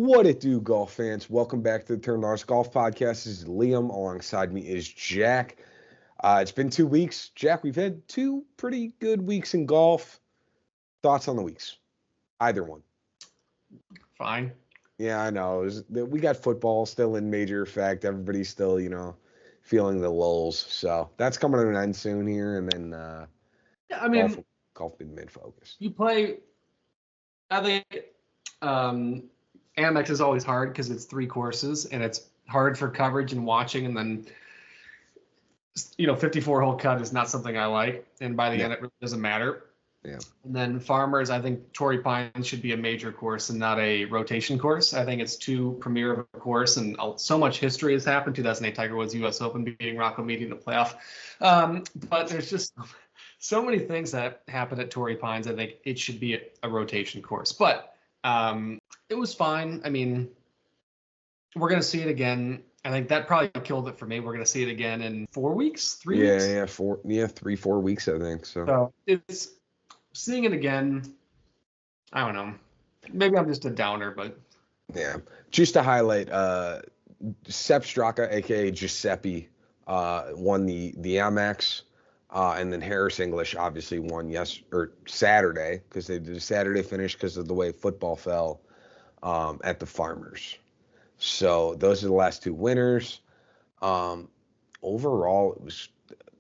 What it do, golf fans? Welcome back to the Turn Lars Golf Podcast. This is Liam. Alongside me is Jack. It's been 2 weeks. Jack, we've had two pretty good weeks in golf. Thoughts on the weeks? Either one. Fine. Yeah, I know. We got football still in major effect. Everybody's still, feeling the lulls. So that's coming to an end soon here. And then golf been mid-focus. You play, I think Amex is always hard because it's 3 courses and it's hard for coverage and watching. And then, 54-hole cut is not something I like. And by the end, it really doesn't matter. Yeah. And then Farmers, I think Torrey Pines should be a major course and not a rotation course. I think it's too premier of a course, and so much history has happened. 2008 Tiger Woods U.S. Open beating Rocco Meady in the playoff. But there's just so many things that happen at Torrey Pines. I think it should be a rotation course. But it was fine. I mean, we're going to see it again. I think that probably killed it for me. We're going to see it again in 4 weeks, 3 weeks. Yeah, 3-4 weeks, I think. So it's seeing it again. I don't know. Maybe I'm just a downer, but yeah. Just to highlight, Sepp Straka, aka Giuseppe, won the Amex, and then Harris English obviously won Saturday, because they did a Saturday finish because of the way football fell at the Farmers. So those are the last two winners. Overall, it was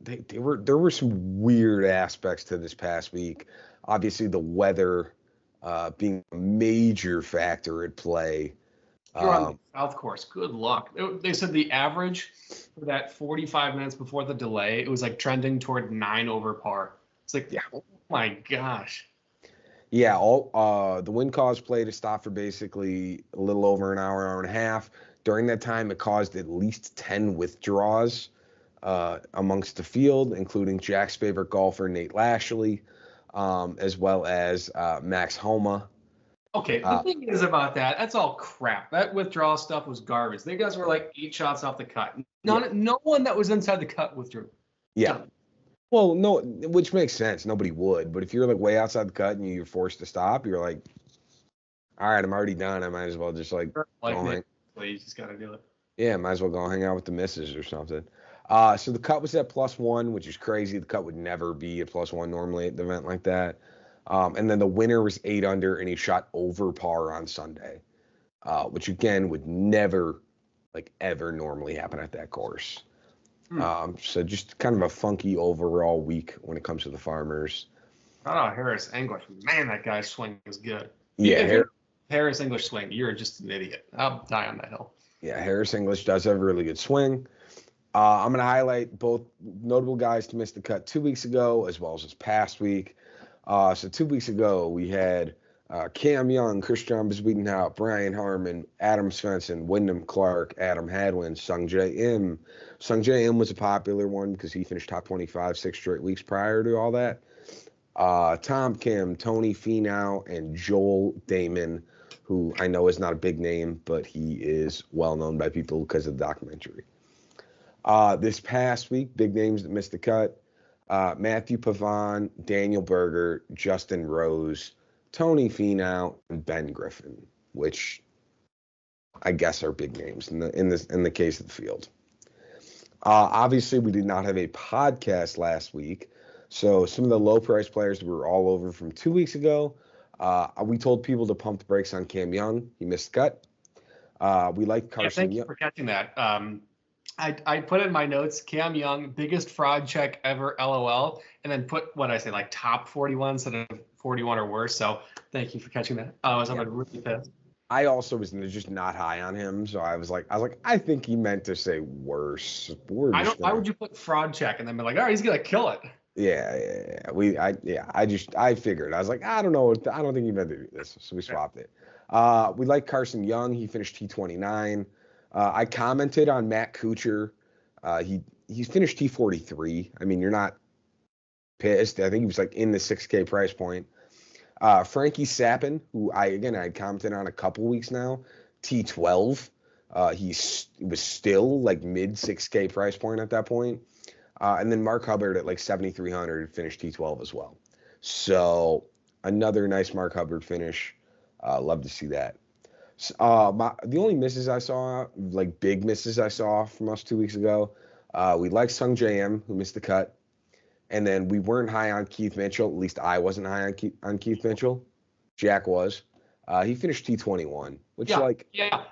there were some weird aspects to this past week. Obviously, the weather being a major factor at play. You're on the South Course. Good luck. They said the average for that 45 minutes before the delay, it was like trending toward 9 over par. It's like, oh my gosh. Yeah, the wind caused play to stop for basically a little over an hour and a half. During that time, it caused at least 10 withdrawals amongst the field, including Jack's favorite golfer, Nate Lashley, as well as Max Homa. Okay, the thing is about that's all crap. That withdrawal stuff was garbage. They guys were like 8 shots off the cut. No one that was inside the cut withdrew. Yeah. Well, no, which makes sense. Nobody would. But if you're like way outside the cut and you're forced to stop, you're like, all right, I'm already done. I might as well just go hang. You just got to do it. Yeah, might as well go hang out with the missus or something. So the cut was at +1, which is crazy. The cut would never be at +1 normally at an event like that. And then the winner was 8 under, and he shot over par on Sunday, which again would never, ever normally happen at that course. So just kind of a funky overall week when it comes to the Farmers. Oh, Harris English. Man, that guy's swing is good. Yeah. Harris English swing, you're just an idiot. I'll die on that hill. Yeah, Harris English does have a really good swing. I'm going to highlight both notable guys to miss the cut 2 weeks ago as well as this past week. So 2 weeks ago, we had Cam Young, Christian Bezuidenhout, Brian Harmon, Adam Svensson, Wyndham Clark, Adam Hadwin, Sungjae Im. Sungjae Im was a popular one because he finished top 25 6 straight weeks prior to all that. Tom Kim, Tony Finau, and Joel Damon, who I know is not a big name, but he is well known by people because of the documentary. This past week, big names that missed the cut. Matthew Pavon, Daniel Berger, Justin Rose, Tony Finau, and Ben Griffin, which I guess are big names in the case of the field. Obviously, we did not have a podcast last week, so some of the low price players that were all over from 2 weeks ago, we told people to pump the brakes on Cam Young. He missed the cut. We liked Carson. Thank you for catching that. I put in my notes, Cam Young, biggest fraud check ever, LOL, and then put what I say, top 41 instead of 41 or worse. So thank you for catching that. I was really pissed. I also was just not high on him, so I was like, I think he meant to say worse. Why would you put fraud check and then be like, all right, he's gonna kill it? Yeah. I figured. I was like, I don't know. I don't think he meant to do this, so we swapped it. We like Carson Young. He finished T29. I commented on Matt Kuchar. He's finished T43. I mean, you're not pissed. I think he was in the 6K price point. Frankie Sappin, who I commented on a couple weeks now, T12. He was still mid 6K price point at that point. And then Mark Hubbard at 7,300 finished T12 as well. So another nice Mark Hubbard finish. Love to see that. The only misses I saw, like big misses I saw from us 2 weeks ago, we liked Sung JM, who missed the cut. And then we weren't high on Keith Mitchell. At least I wasn't high on Keith Mitchell. Jack was. He finished T21, which yeah.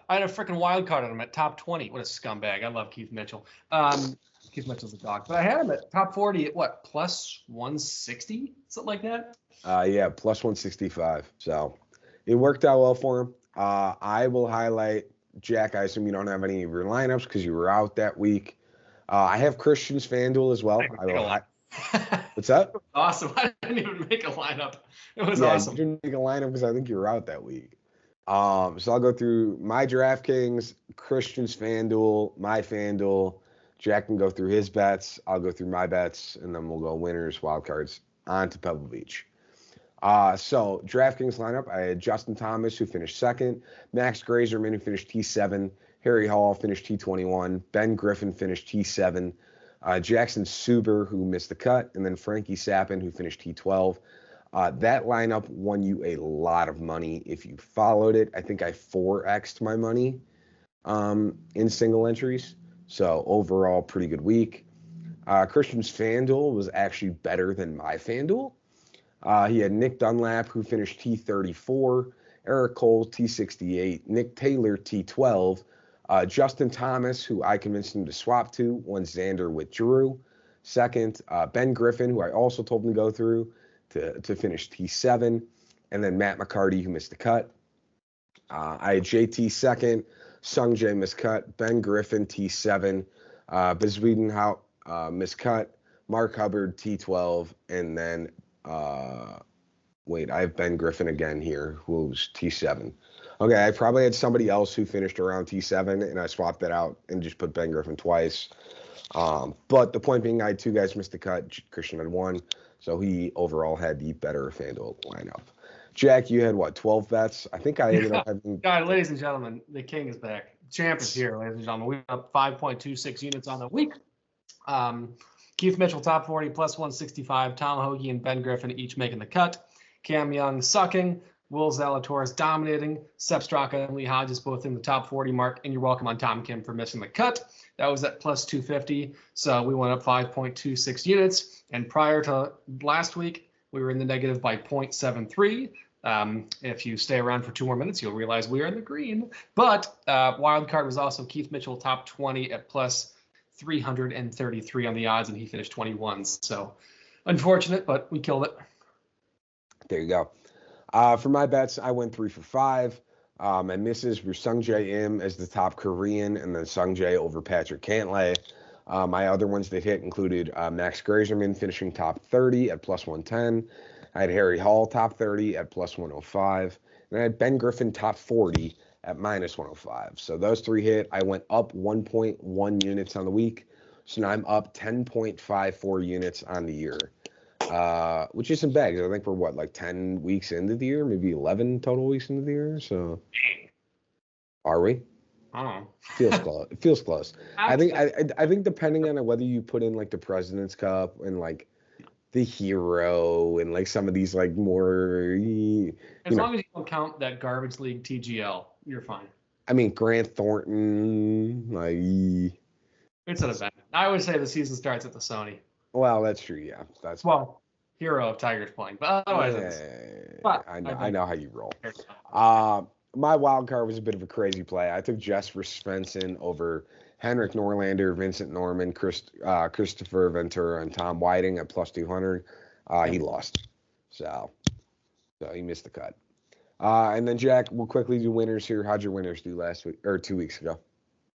I had a freaking wild card on him at top 20. What a scumbag. I love Keith Mitchell. Keith Mitchell's a dog. But I had him at top 40 at what, plus 160? Something like that? Yeah, plus 165. So it worked out well for him. I will highlight Jack. I assume you don't have any of your lineups because you were out that week. I have Christian's FanDuel as well. What's that? Awesome. I didn't even make a lineup. It was awesome. You didn't make a lineup because I think you were out that week. So I'll go through my DraftKings, Christian's FanDuel, my FanDuel. Jack can go through his bets. I'll go through my bets, and then we'll go winners, wildcards, on to Pebble Beach. So DraftKings lineup, I had Justin Thomas, who finished second, Max Grazerman, who finished T7, Harry Hall finished T21, Ben Griffin finished T7, Jackson Suber, who missed the cut, and then Frankie Sappin, who finished T12. That lineup won you a lot of money if you followed it. I think I 4x'd my money in single entries. So overall, pretty good week. Christian's FanDuel was actually better than my FanDuel. He had Nick Dunlap, who finished T34, Eric Cole, T68, Nick Taylor, T12, Justin Thomas, who I convinced him to swap to, when Xander withdrew. Second, Ben Griffin, who I also told him to go through to finish T7, and then Matt McCarty, who missed the cut. I had JT second, Sung Jae miscut, Ben Griffin T7, Bizwedenhout miscut, Mark Hubbard T12, and then I have Ben Griffin again here, who's T7. Okay, I probably had somebody else who finished around T7, and I swapped that out and just put Ben Griffin twice. But the point being, I had two guys miss the cut. Christian had one, so he overall had the better FanDuel lineup. Jack, you had what, 12 bets? I think I ended up having. Ladies and gentlemen, the king is back. Champ is here, ladies and gentlemen. We're up 5.26 units on the week. Keith Mitchell, top 40, plus 165. Tom Hoagie and Ben Griffin each making the cut. Cam Young sucking. Will Zalatoris dominating. Sepp Straka and Lee Hodges both in the top 40 mark. And you're welcome on Tom Kim for missing the cut. That was at plus 250. So we went up 5.26 units. And prior to last week, we were in the negative by 0.73. If you stay around for 2 more minutes, you'll realize we are in the green. But wild card was also Keith Mitchell, top 20 at plus 333 on the odds, and he finished 21. So unfortunate, but we killed it. There you go. For my bets, I went 3 for 5. My misses were Sung Jae Im as the top Korean, and then Sung Jae over Patrick Cantlay. My other ones that hit included Max Grazerman finishing top 30 at plus 110. I had Harry Hall top 30 at plus 105. And I had Ben Griffin top 40 at minus 105. So those 3 hit. I went up 1.1 units on the week. So now I'm up 10.54 units on the year, which isn't bad. I think we're like 10 weeks into the year, maybe 11 total weeks into the year. So are we? Oh, feels close. It feels close. I think depending on whether you put in like the President's Cup and like the Hero and like some of these like more, as long as you don't count that garbage league TGL, you're fine. I mean, Grant Thornton, like it's an event. I would say the season starts at the Sony. Well, that's true. Yeah, that's Hero of Tigers playing, but otherwise, I know how you roll. My wild card was a bit of a crazy play. I took Jesper Svensson over Henrik Norlander, Vincent Norman, Christopher Ventura, and Tom Whiting at plus 200. He lost, so he missed the cut. And then Jack, we'll quickly do winners here. How'd your winners do last week or 2 weeks ago?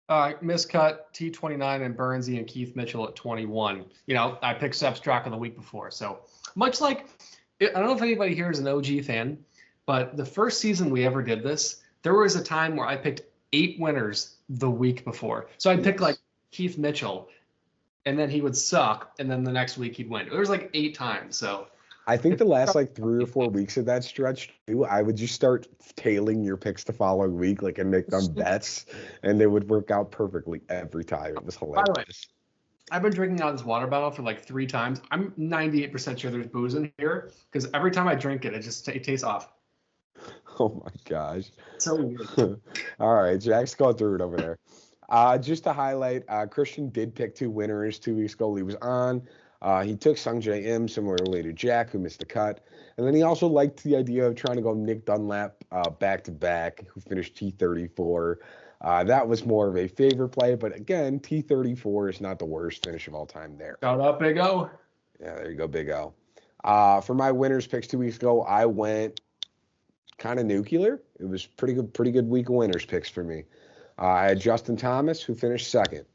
Miscut, T29, and Burnsy and Keith Mitchell at 21. I picked Sepp Straka the week before. So much like, I don't know if anybody here is an OG fan, but the first season we ever did this, there was a time where I picked 8 winners the week before. So I picked like Keith Mitchell, and then he would suck, and then the next week he'd win. It was like 8 times. So I think the last like 3 or 4 weeks of that stretch too, I would just start tailing your picks the following week, like, and make them bets, and they would work out perfectly every time. It was hilarious. By the way, I've been drinking out of this water bottle for like 3 times. I'm 98% sure there's booze in here because every time I drink it, it tastes off. Oh my gosh. So weird. All right, Jack's going through it over there. Just to highlight, Christian did pick two winners 2 weeks ago. He was on. He took Sung J M, similarly to Jack, who missed the cut. And then he also liked the idea of trying to go Nick Dunlap back to back, who finished T34. That was more of a favor play, but again, T34 is not the worst finish of all time there. Shout out, Big O. Yeah, there you go, Big O. For my winners picks 2 weeks ago, I went kind of nuclear. It was pretty good week of winners picks for me. I had Justin Thomas, who finished second.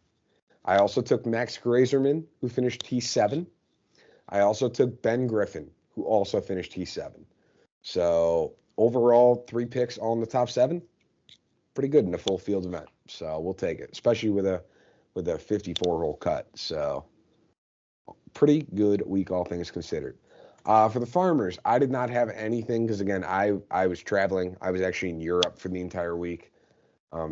I also took Max Grazerman, who finished T7. I also took Ben Griffin, who also finished T7. So overall, 3 picks all in the top 7. Pretty good in a full field event. So we'll take it, especially with a 54-hole cut. So pretty good week, all things considered. For the farmers, I did not have anything because, again, I was traveling. I was actually in Europe for the entire week.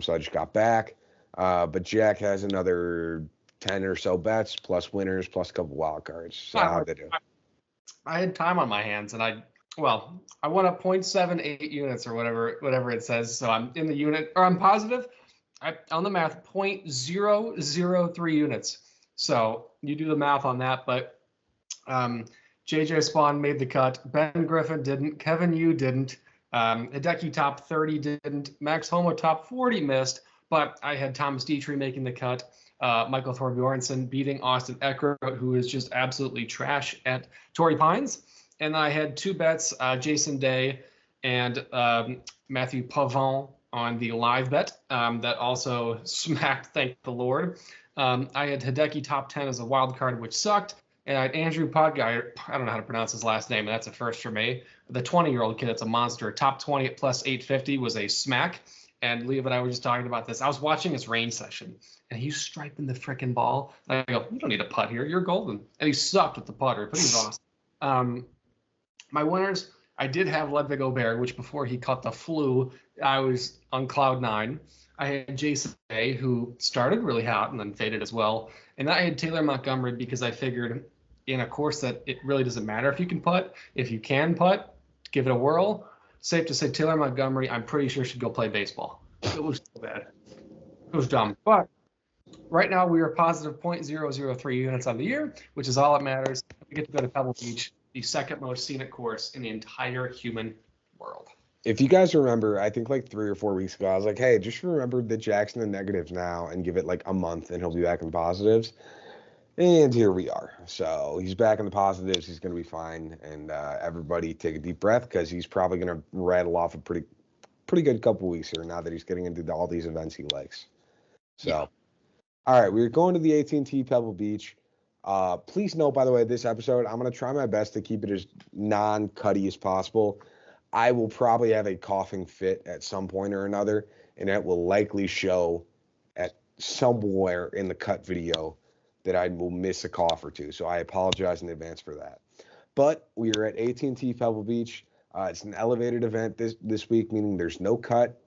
So I just got back. But Jack has another 10 or so bets, plus winners, plus a couple wild cards. So how'd they do? I had time on my hands, and I won up 0.78 units or whatever it says. So I'm in the unit, or I'm positive. On the math, 0.003 units. So you do the math on that. But JJ Spawn made the cut. Ben Griffin didn't. Kevin Yu didn't. Hideki top 30 didn't. Max Homo top 40 missed. But I had Thomas Dietrich making the cut. Michael Thorbjornsen beating Austin Eckert, who is just absolutely trash at Torrey Pines. And I had 2 bets, Jason Day and Matthew Pavon on the live bet that also smacked, thank the Lord. I had Hideki top 10 as a wild card, which sucked. And I had Andrew Podguy, I don't know how to pronounce his last name, and that's a first for me. The 20-year-old kid that's a monster. Top 20 at plus 850 was a smack. And Leo and I were just talking about this. I was watching his range session, and he's striping the frickin' ball. And I go, you don't need a putt here. You're golden. And he sucked with the putter, but he was awesome. My winners, I did have Ludwig Aubert, which before he caught the flu, I was on cloud 9. I had Jason Day, who started really hot and then faded as well. And I had Taylor Montgomery because I figured in a course that it really doesn't matter if you can putt. If you can putt, give it a whirl. Safe to say Taylor Montgomery, I'm pretty sure, should go play baseball. It was so bad. It was dumb. But right now we are positive 0.003 units on the year, which is all that matters. We get to go to Pebble Beach, the second most scenic course in the entire human world. If you guys remember, I think like 3 or 4 weeks ago, I was like, hey, just remember the Jackson in negatives now and give it like a month and he'll be back in positives. And here we are. So he's back in the positives. He's going to be fine. And everybody take a deep breath because he's probably going to rattle off a pretty good couple weeks here now that he's getting into all these events he likes. So, yeah. All right, we're going to the AT&T Pebble Beach. Please note, by the way, this episode, I'm going to try my best to keep it as non-cutty as possible. I will probably have a coughing fit at some point or another, and that will likely show at somewhere in the cut video that I will miss a cough or two. So I apologize in advance for that. But we are at AT&T Pebble Beach. It's an elevated event this week, meaning there's no cut.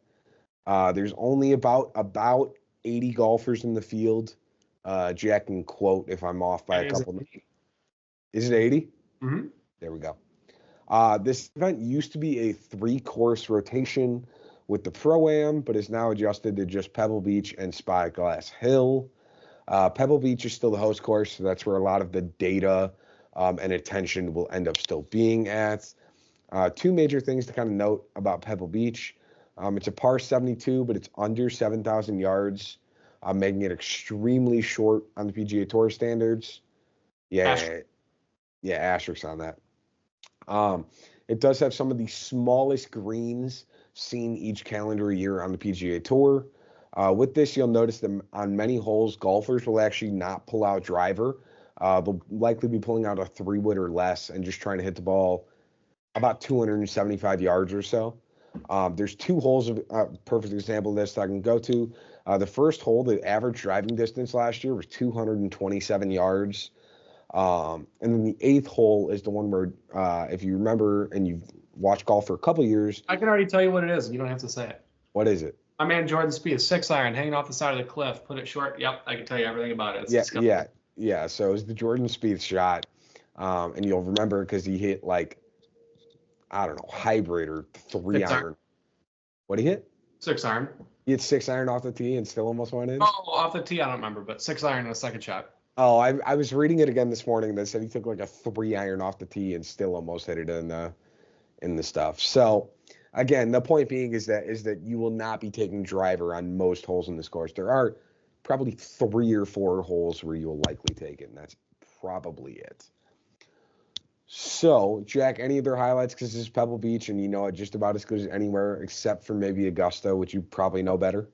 There's only about 80 golfers in the field. Jack can quote if I'm off by a couple. Is it 80? Mm-hmm. There we go. This event used to be a 3-course rotation with the Pro-Am, but is now adjusted to just Pebble Beach and Spyglass Hill. Pebble Beach is still the host course, so that's where a lot of the data and attention will end up still being at. 2 major things to kind of note about Pebble Beach. It's a par 72, but it's under 7,000 yards, making it extremely short on the PGA Tour standards. Yeah, asterisks on that. It does have some of the smallest greens seen each calendar year on the PGA Tour. With this, you'll notice that on many holes, golfers will actually not pull out driver. They'll likely be pulling out a 3-wood or less and just trying to hit the ball about 275 yards or so. There's 2 holes of perfect example of this that I can go to. The first hole, the average driving distance last year was 227 yards. And then the 8th hole is the one where, if you remember and you've watched golf for a couple years. I can already tell you what it is, and you don't have to say it. What is it? My man Jordan Spieth, 6-iron, hanging off the side of the cliff, put it short. Yep, I can tell you everything about it. Yeah. So it's the Jordan Spieth shot, and you'll remember because he hit like, I don't know, hybrid or 3-iron. What did he hit? 6-iron. He hit 6-iron off the tee and still almost went in? Oh, off the tee, I don't remember, but 6-iron in a second shot. Oh, I was reading it again this morning that said he took like a 3-iron off the tee and still almost hit it in the stuff. So again, the point being is that you will not be taking driver on most holes in this course. There are probably 3 or 4 holes where you'll likely take it, and that's probably it. So, Jack, any other highlights? Because this is Pebble Beach, and you know it just about as good as anywhere except for maybe Augusta, which you probably know better.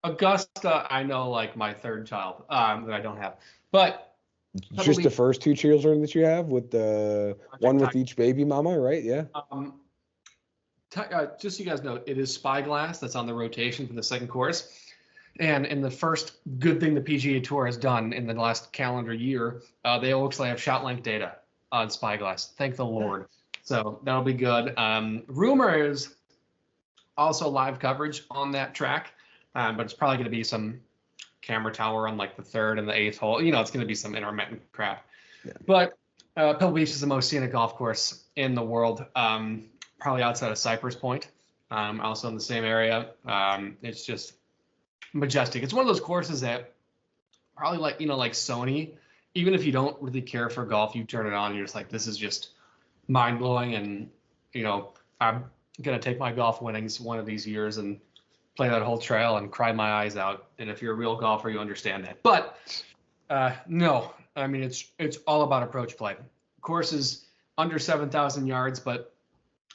Augusta, I know like my third child that I don't have. But just the first 2 children that you have, with the one with each baby mama, right? Yeah. Just so you guys know, it is Spyglass that's on the rotation for the second course. And in the first good thing the PGA Tour has done in the last calendar year, they actually have shot length data on Spyglass. Thank the Lord. So that'll be good. Rumor is also live coverage on that track, but it's probably going to be some camera tower on like the 3rd and the 8th hole. You know, it's going to be some intermittent crap. Yeah. But Pebble Beach is the most scenic golf course in the world, probably outside of Cypress Point, also in the same area. It's just majestic. It's one of those courses that probably like Sony, even if you don't really care for golf, you turn it on and you're just like, this is just mind blowing. And, I'm going to take my golf winnings one of these years and play that whole trail and cry my eyes out. And if you're a real golfer, you understand that. But no, I mean, it's all about approach play. Course is under 7,000 yards, but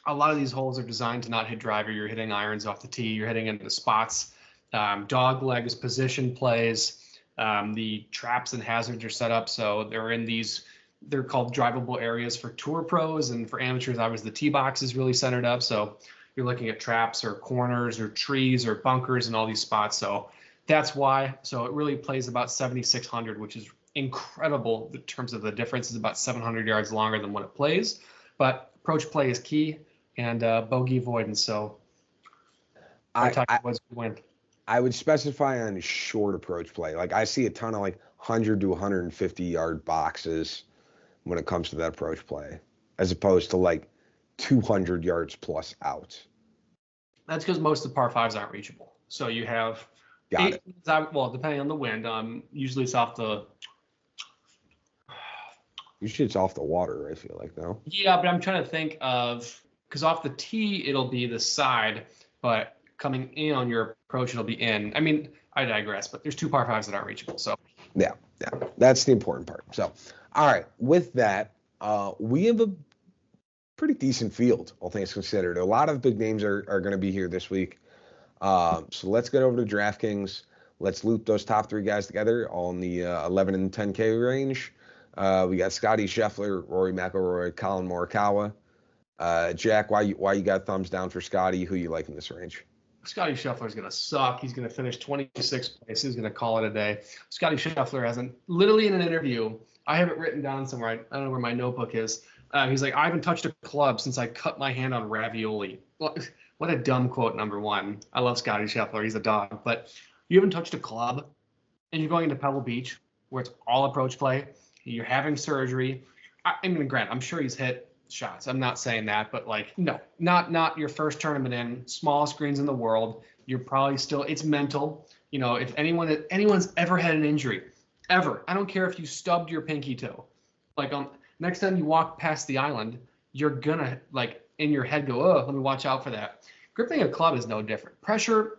a lot of these holes are designed to not hit driver. You're hitting irons off the tee. You're hitting into the spots. Dog legs, position plays. The traps and hazards are set up so they're called drivable areas for tour pros, and for amateurs, obviously the tee box is really centered up. So you're looking at traps or corners or trees or bunkers and all these spots. So that's why. So it really plays about 7,600, which is incredible in terms of the difference. Is about 700 yards longer than what it plays. But approach play is key, and bogey avoidance. So I would specify on short approach play. Like I see a ton of like 100 to 150 yard boxes when it comes to that approach play, as opposed to like 200 yards plus out. That's because most of the par 5s aren't reachable. So you have well, depending on the wind, usually it's off the. Usually it's off the water, I feel like, though. Yeah, but I'm trying to think of, because off the tee it'll be the side, but coming in on your approach it'll be in. I mean, I digress, but there's 2 par 5s that aren't reachable. So yeah, that's the important part. So, all right, with that, we have a pretty decent field, all things considered. A lot of big names are going to be here this week. So let's get over to DraftKings. Let's loop those top 3 guys together, all in the 11 and 10K range. We got Scotty Scheffler, Rory McIlroy, Colin Morikawa. Jack, why you got thumbs down for Scotty? Who you like in this range? Scotty Scheffler is going to suck. He's going to finish 26th place. He's going to call it a day. Scotty Scheffler hasn't, literally in an interview, I have it written down somewhere. I don't know where my notebook is. He's like, I haven't touched a club since I cut my hand on ravioli. What a dumb quote, number one. I love Scotty Scheffler. He's a dog. But you haven't touched a club, and you're going into Pebble Beach, where it's all approach play. You're having surgery. I mean, granted, I'm sure he's hit shots. I'm not saying that, but like, no, not your first tournament in, smallest greens in the world. You're probably still, it's mental. If anyone's ever had an injury, ever, I don't care if you stubbed your pinky toe, like next time you walk past the island, you're gonna like in your head go, oh, let me watch out for that. Gripping a club is no different. Pressure,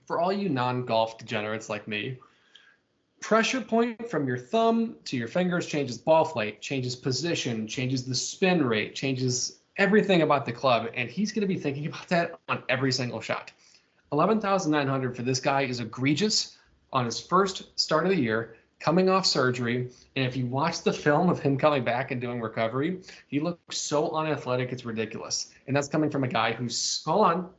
for all you non-golf degenerates like me, pressure point from your thumb to your fingers changes ball flight, changes position, changes the spin rate, changes everything about the club. And he's going to be thinking about that on every single shot. 11,900 for this guy is egregious on his first start of the year, coming off surgery. And if you watch the film of him coming back and doing recovery, he looks so unathletic, it's ridiculous. And that's coming from a guy who's, hold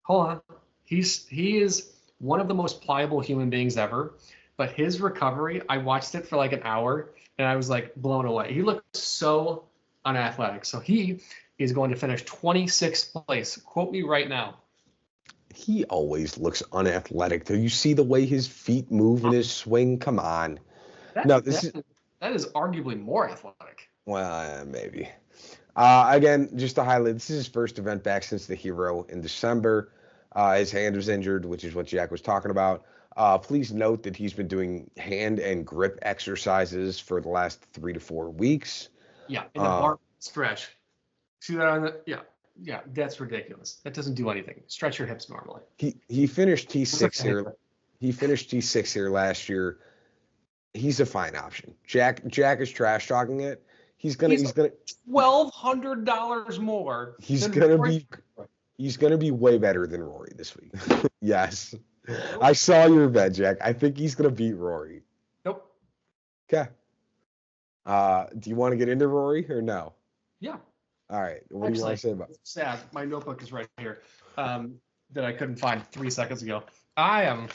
on. He is one of the most pliable human beings ever. But his recovery, I watched it for like an hour, and I was like blown away. He looked so unathletic. So he is going to finish 26th place. Quote me right now. He always looks unathletic. Do you see the way his feet move in his swing? Come on. That is arguably more athletic. Well, maybe. Again, just to highlight, this is his first event back since the Hero in December. His hand was injured, which is what Jack was talking about. Please note that he's been doing hand and grip exercises for the last 3 to 4 weeks. Yeah, in the bar stretch. See that on the yeah, that's ridiculous. That doesn't do anything. Stretch your hips normally. He finished T6 here. He finished T6 here last year. He's a fine option. Jack is trash talking it. He's gonna $1,200 more. He's gonna be way better than Rory this week. Yes. Nope. I saw your bet, Jack. I think he's gonna beat Rory. Nope. Okay. Do you want to get into Rory or no? Yeah. All right. What do you want to say about it? Sad. My notebook is right here. That I couldn't find 3 seconds ago. I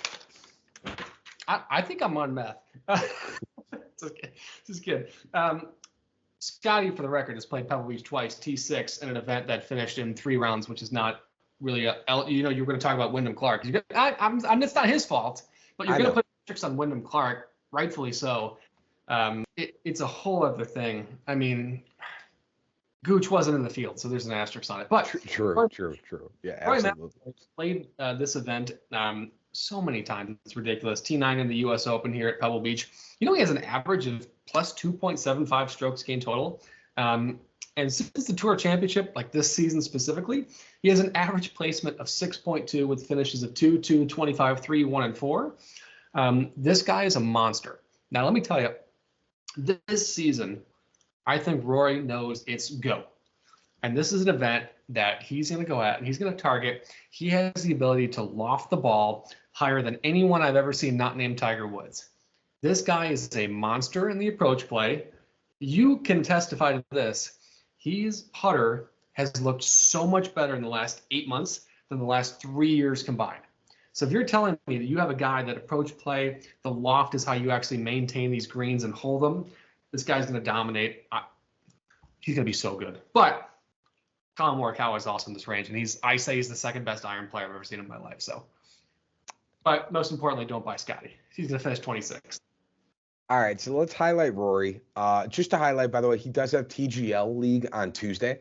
think I'm on meth. It's okay. Just kidding. Scotty, for the record, has played Pebble Beach twice, T6, in an event that finished in 3 rounds, which is not really you were going to talk about Wyndham Clark. It's not his fault, but you're going to put tricks on Wyndham Clark, rightfully so. It's a whole other thing. I mean, Gooch wasn't in the field, so there's an asterisk on it. But true. Yeah, absolutely. Played this event so many times. It's ridiculous. T9 in the U.S. Open here at Pebble Beach. He has an average of plus 2.75 strokes gained total. And since the Tour Championship, like this season specifically, he has an average placement of 6.2 with finishes of 2, 2, 25, 3, 1, and 4. This guy is a monster. Now, let me tell you, this season, I think Rory knows it's go. And this is an event that he's going to go at and he's going to target. He has the ability to loft the ball higher than anyone I've ever seen not named Tiger Woods. This guy is a monster in the approach play. You can testify to this. His putter has looked so much better in the last 8 months than the last 3 years combined. So if you're telling me that you have a guy that approach play, the loft is how you actually maintain these greens and hold them, this guy's going to dominate. He's going to be so good. But Colin Morikawa is also in this range, and I say he's the second best iron player I've ever seen in my life. So, but most importantly, don't buy Scotty. He's going to finish 26th. All right, so let's highlight Rory. Just to highlight, by the way, he does have TGL League on Tuesday,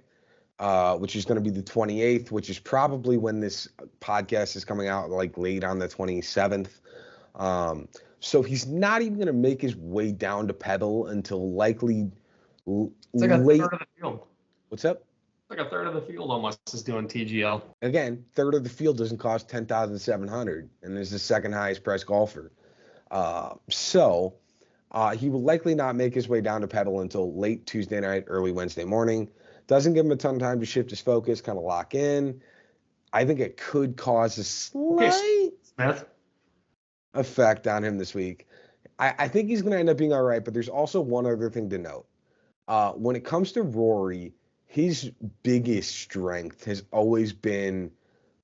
which is going to be the 28th, which is probably when this podcast is coming out, like late on the 27th. So he's not even going to make his way down to Pebble until likely it's like a third of the field. What's up? Like a third of the field almost is doing TGL. Again, third of the field doesn't cost $10,700 and is the second highest priced golfer. So he will likely not make his way down to Pebble until late Tuesday night, early Wednesday morning. Doesn't give him a ton of time to shift his focus, kind of lock in. I think it could cause a slight effect on him this week. I think he's going to end up being all right, but there's also one other thing to note. When it comes to Rory, his biggest strength has always been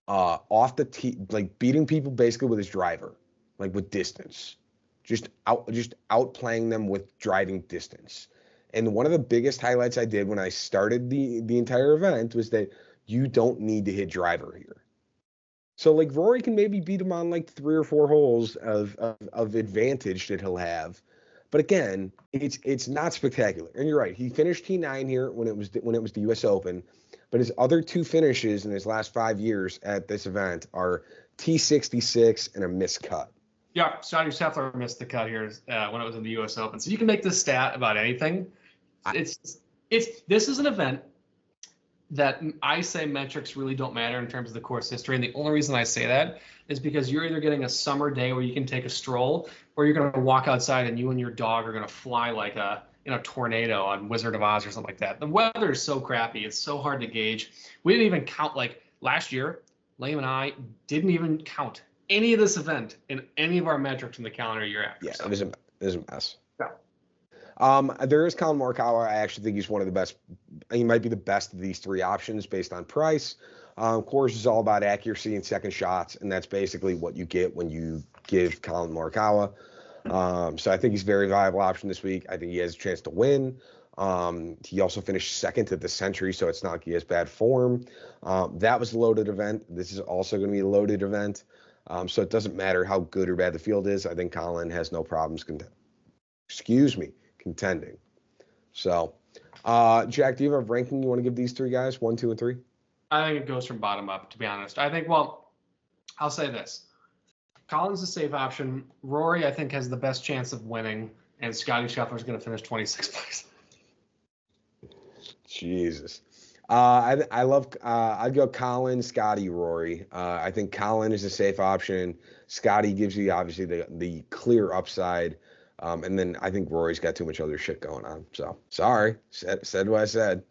off the tee, like beating people basically with his driver, like with distance, just outplaying them with driving distance. And one of the biggest highlights I did when I started the entire event was that you don't need to hit driver here. So like Rory can maybe beat him on like 3 or 4 holes of advantage that he'll have. But again, it's not spectacular. And you're right. He finished T9 here when it was the U.S. Open, but his other 2 finishes in his last 5 years at this event are T66 and a missed cut. Yeah, Scotty Scheffler missed the cut here when it was in the U.S. Open. So you can make this stat about anything. This is an event that I say metrics really don't matter in terms of the course history. And the only reason I say that is because you're either getting a summer day where you can take a stroll, or you're going to walk outside and you and your dog are going to fly like a tornado on Wizard of Oz or something like that. The weather is so crappy. It's so hard to gauge. We didn't even count, like last year, Liam and I didn't even count any of this event in any of our metrics in the calendar year after. Yeah, so. It was a mess. Yeah. There is Colin Morikawa. I actually think he's one of the best. He might be the best of these 3 options based on price. Course is all about accuracy and second shots, and that's basically what you get when you give Colin Morikawa. So I think he's a very viable option this week. I think he has a chance to win. He also finished second at the Century, so it's not like he has bad form. That was a loaded event. This is also going to be a loaded event. So it doesn't matter how good or bad the field is. I think Colin has no problems contending. So, Jack, do you have a ranking you want to give these 3 guys, 1, 2, and 3? I think it goes from bottom up, to be honest. I think, well, I'll say this. Collins is a safe option. Rory, I think, has the best chance of winning, and Scotty Scheffler is going to finish 26th place. Jesus. I love. I'd go Colin, Scotty, Rory. I think Colin is a safe option. Scotty gives you obviously the clear upside, and then I think Rory's got too much other shit going on. So sorry, said what I said.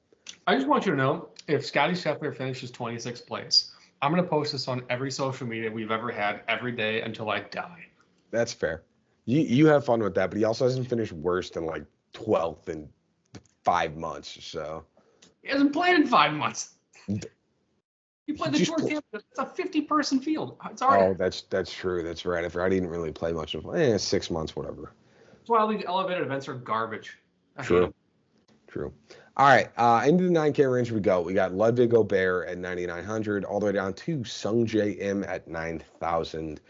I just want you to know, if Scotty Scheffler finishes 26th place, I'm going to post this on every social media we've ever had every day until I die. That's fair. You have fun with that, but he also hasn't finished worse than like 12th in 5 months. So he hasn't played in 5 months. He played the Tour Championship. It's a 50-person field. It's already. Oh, that's true. That's right. I forgot he didn't really play much of 6 months, whatever. That's why all these elevated events are garbage. True. All right, into the 9K range we go. We got Ludwig Gobert at 9,900, all the way down to Sung J M at 9,000.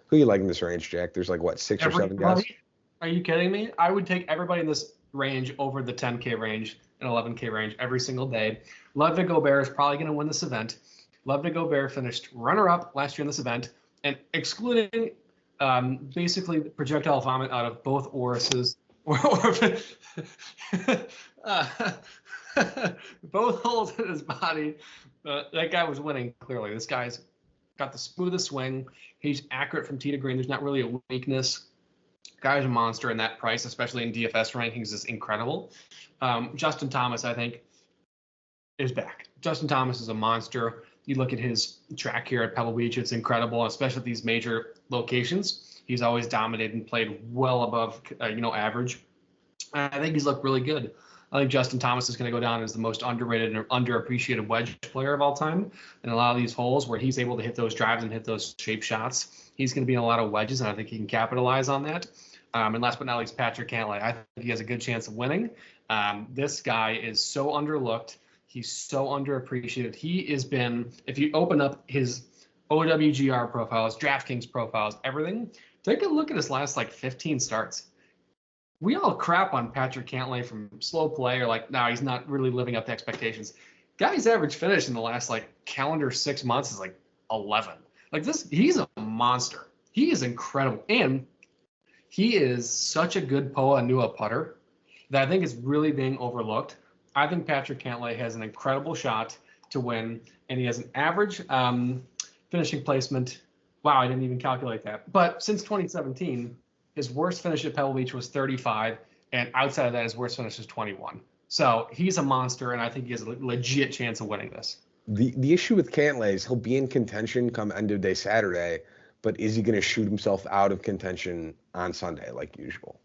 Who you like in this range, Jack? There's like, what, 6 or 7 guys? Are you kidding me? I would take everybody in this range over the 10K range and 11K range every single day. Ludwig Gobert is probably going to win this event. Ludwig Gobert finished runner-up last year in this event, and excluding basically projectile vomit out of both orifices, both holes in his body. That guy was winning, clearly. This guy's got the smoothest swing. He's accurate from tee to green. There's not really a weakness. Guy's a monster in that price, especially in DFS rankings, is incredible. Justin Thomas, I think, is back. Justin Thomas is a monster. You look at his track here at Pebble Beach, it's incredible, especially at these major locations. He's always dominated and played well above, average. I think he's looked really good. I think Justin Thomas is going to go down as the most underrated and underappreciated wedge player of all time. And a lot of these holes where he's able to hit those drives and hit those shape shots, he's going to be in a lot of wedges, and I think he can capitalize on that. And last but not least, Patrick Cantlay. I think he has a good chance of winning. This guy is so underlooked. He's so underappreciated. He has been, if you open up his OWGR profiles, DraftKings profiles, everything, take a look at his last 15 starts. We all crap on Patrick Cantlay from slow play or no, he's not really living up to expectations. Guy's average finish in the last calendar 6 months is 11. He's a monster. He is incredible. And he is such a good Poa Nua putter that I think is really being overlooked. I think Patrick Cantlay has an incredible shot to win, and he has an average finishing placement. Wow, I didn't even calculate that. But since 2017, his worst finish at Pebble Beach was 35, and outside of that, his worst finish is 21. So he's a monster, and I think he has a legit chance of winning this. The issue with Cantlay is he'll be in contention come end of day Saturday, but is he going to shoot himself out of contention on Sunday like usual?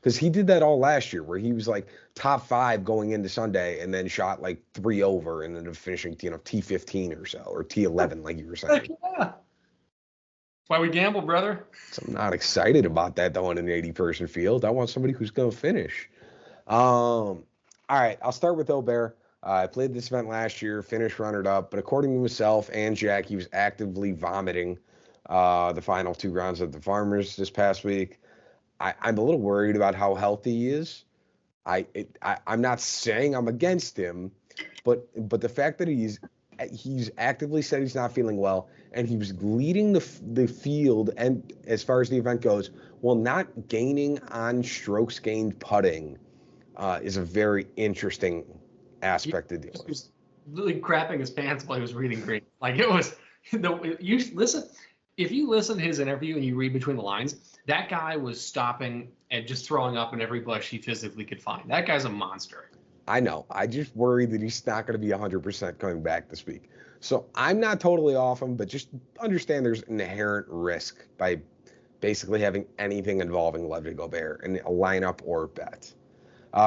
Because he did that all last year, where he was top 5 going into Sunday, and then shot 3 over, and ended up finishing T15 or so, or T11 like you were saying. Yeah. Why we gamble, brother. So I'm not excited about that though in an 80-person field. I want somebody who's going to finish. All right, I'll start with Gobert. I played this event last year, finished runner-up, but according to himself and Jack, he was actively vomiting the final 2 rounds of the Farmers this past week. I'm a little worried about how healthy he is. I'm not saying I'm against him, but the fact that he's actively said he's not feeling well, and he was leading the field, and as far as the event goes, while not gaining on strokes gained putting, is a very interesting aspect to deal with. He was really crapping his pants while he was reading green. It was you listen. If you listen to his interview and you read between the lines, that guy was stopping and just throwing up in every bush he physically could find. That guy's a monster. I know. I just worry that he's not going to be 100% coming back this week. So I'm not totally off him, but just understand there's inherent risk by basically having anything involving Ludwig Gobert in a lineup or bet.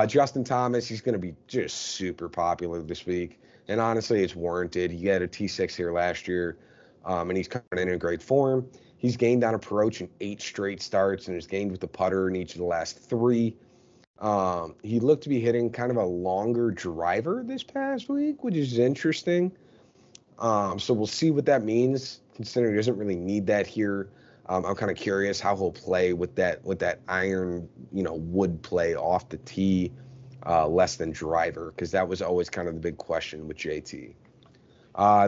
Justin Thomas, he's going to be just super popular this week. And honestly, it's warranted. He had a T6 here last year, and he's coming in great form. He's gained on approach in 8 straight starts and has gained with the putter in each of the last 3. He looked to be hitting kind of a longer driver this past week, which is interesting. So we'll see what that means, considering he doesn't really need that here. I'm kind of curious how he'll play with that iron, wood play off the tee, less than driver, because that was always kind of the big question with JT.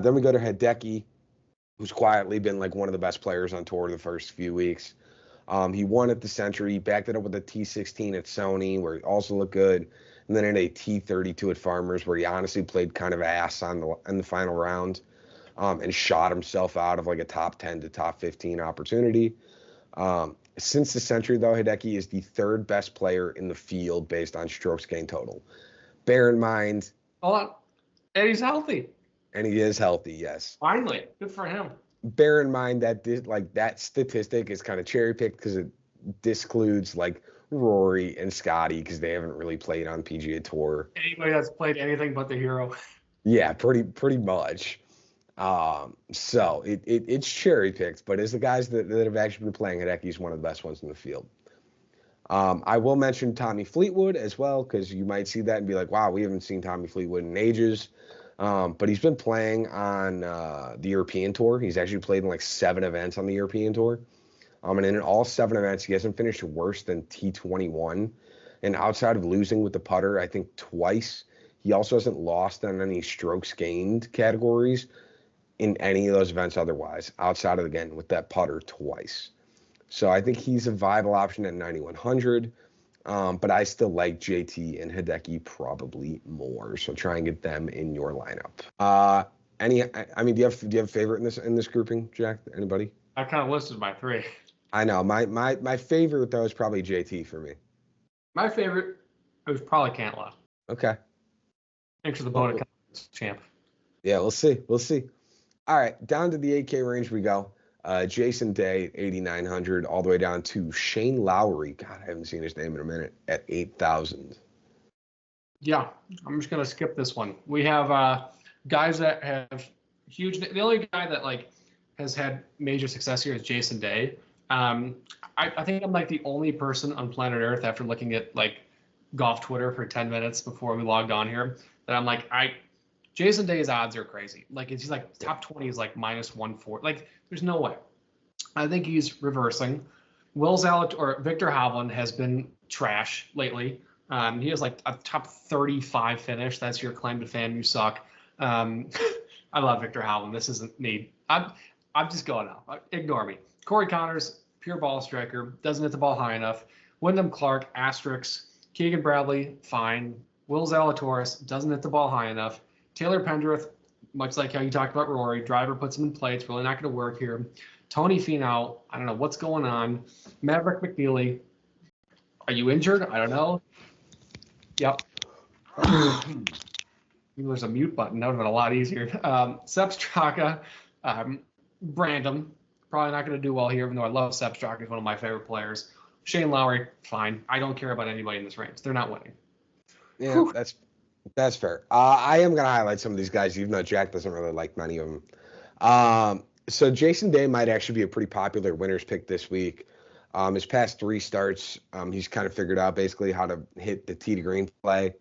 Then we go to Hideki. who's quietly been like one of the best players on tour the first few weeks. He won at the Century. He backed it up with a T16 at Sony, where he also looked good, and then at a T32 at Farmers, where he honestly played kind of ass in the final round, and shot himself out of like a top 10 to top 15 opportunity. Since the Century, though, Hideki is the third best player in the field based on strokes gained total. Bear in mind, Hold on. And he's healthy. and he is healthy, yes. Finally. Good for him. Bear in mind that that statistic is kind of cherry picked because it discludes like Rory and Scotty because they haven't really played on PGA Tour. Anybody that's played anything but the hero. Yeah, pretty much. So it's cherry picked, but as the guys that have actually been playing, Hideki's one of the best ones in the field. I will mention Tommy Fleetwood as well, because you might see that and be like, wow, we haven't seen Tommy Fleetwood in ages. But he's been playing on the European Tour. He's actually played in like 7 events on the European Tour. And in all 7 events, he hasn't finished worse than T21. And outside of losing with the putter, I think twice, he also hasn't lost on any strokes gained categories in any of those events otherwise, outside of, again, with that putter twice. So I think he's a viable option at 9,100. But I still like JT and Hideki probably more. So try and get them in your lineup. Do you have a favorite in this grouping, Jack? Anybody? I kind of listed my 3. I know. My favorite though is probably JT for me. My favorite was probably Cantla. Okay. Thanks for the bonus champ. Yeah, we'll see. All right, down to the 8K range we go. Jason Day, 8,900, all the way down to Shane Lowry. God, I haven't seen his name in a minute, at 8,000. Yeah, I'm just going to skip this one. We have guys that have huge. The only guy that like has had major success here is Jason Day. I think I'm like the only person on planet Earth after looking at like golf Twitter for 10 minutes before we logged on here that I'm like, Jason Day's odds are crazy. Like he's like top 20 is like -140. Like there's no way. I think he's reversing. Victor Hovland has been trash lately. He has like a top 35 finish. That's your claim to fame. You suck. I love Victor Hovland. This isn't me. I'm just going off. Ignore me. Corey Connors, pure ball striker, doesn't hit the ball high enough. Wyndham Clark, asterisks. Keegan Bradley, fine. Will Zalatoris, doesn't hit the ball high enough. Taylor Pendrith, much like how you talked about Rory, driver puts him in play. It's really not going to work here. Tony Finau, I don't know what's going on. Maverick McNeely, are you injured? I don't know. Yep. There's a mute button. That would have been a lot easier. Sepp Straka, Brandon, probably not going to do well here, even though I love Sepp Straka. He's one of my favorite players. Shane Lowry, fine. I don't care about anybody in this range. They're not winning. Yeah, Whew. That's fair. I am going to highlight some of these guys, even though Jack doesn't really like many of them. So Jason Day might actually be a pretty popular winner's pick this week. His past 3 starts, he's kind of figured out basically how to hit the tee to green play.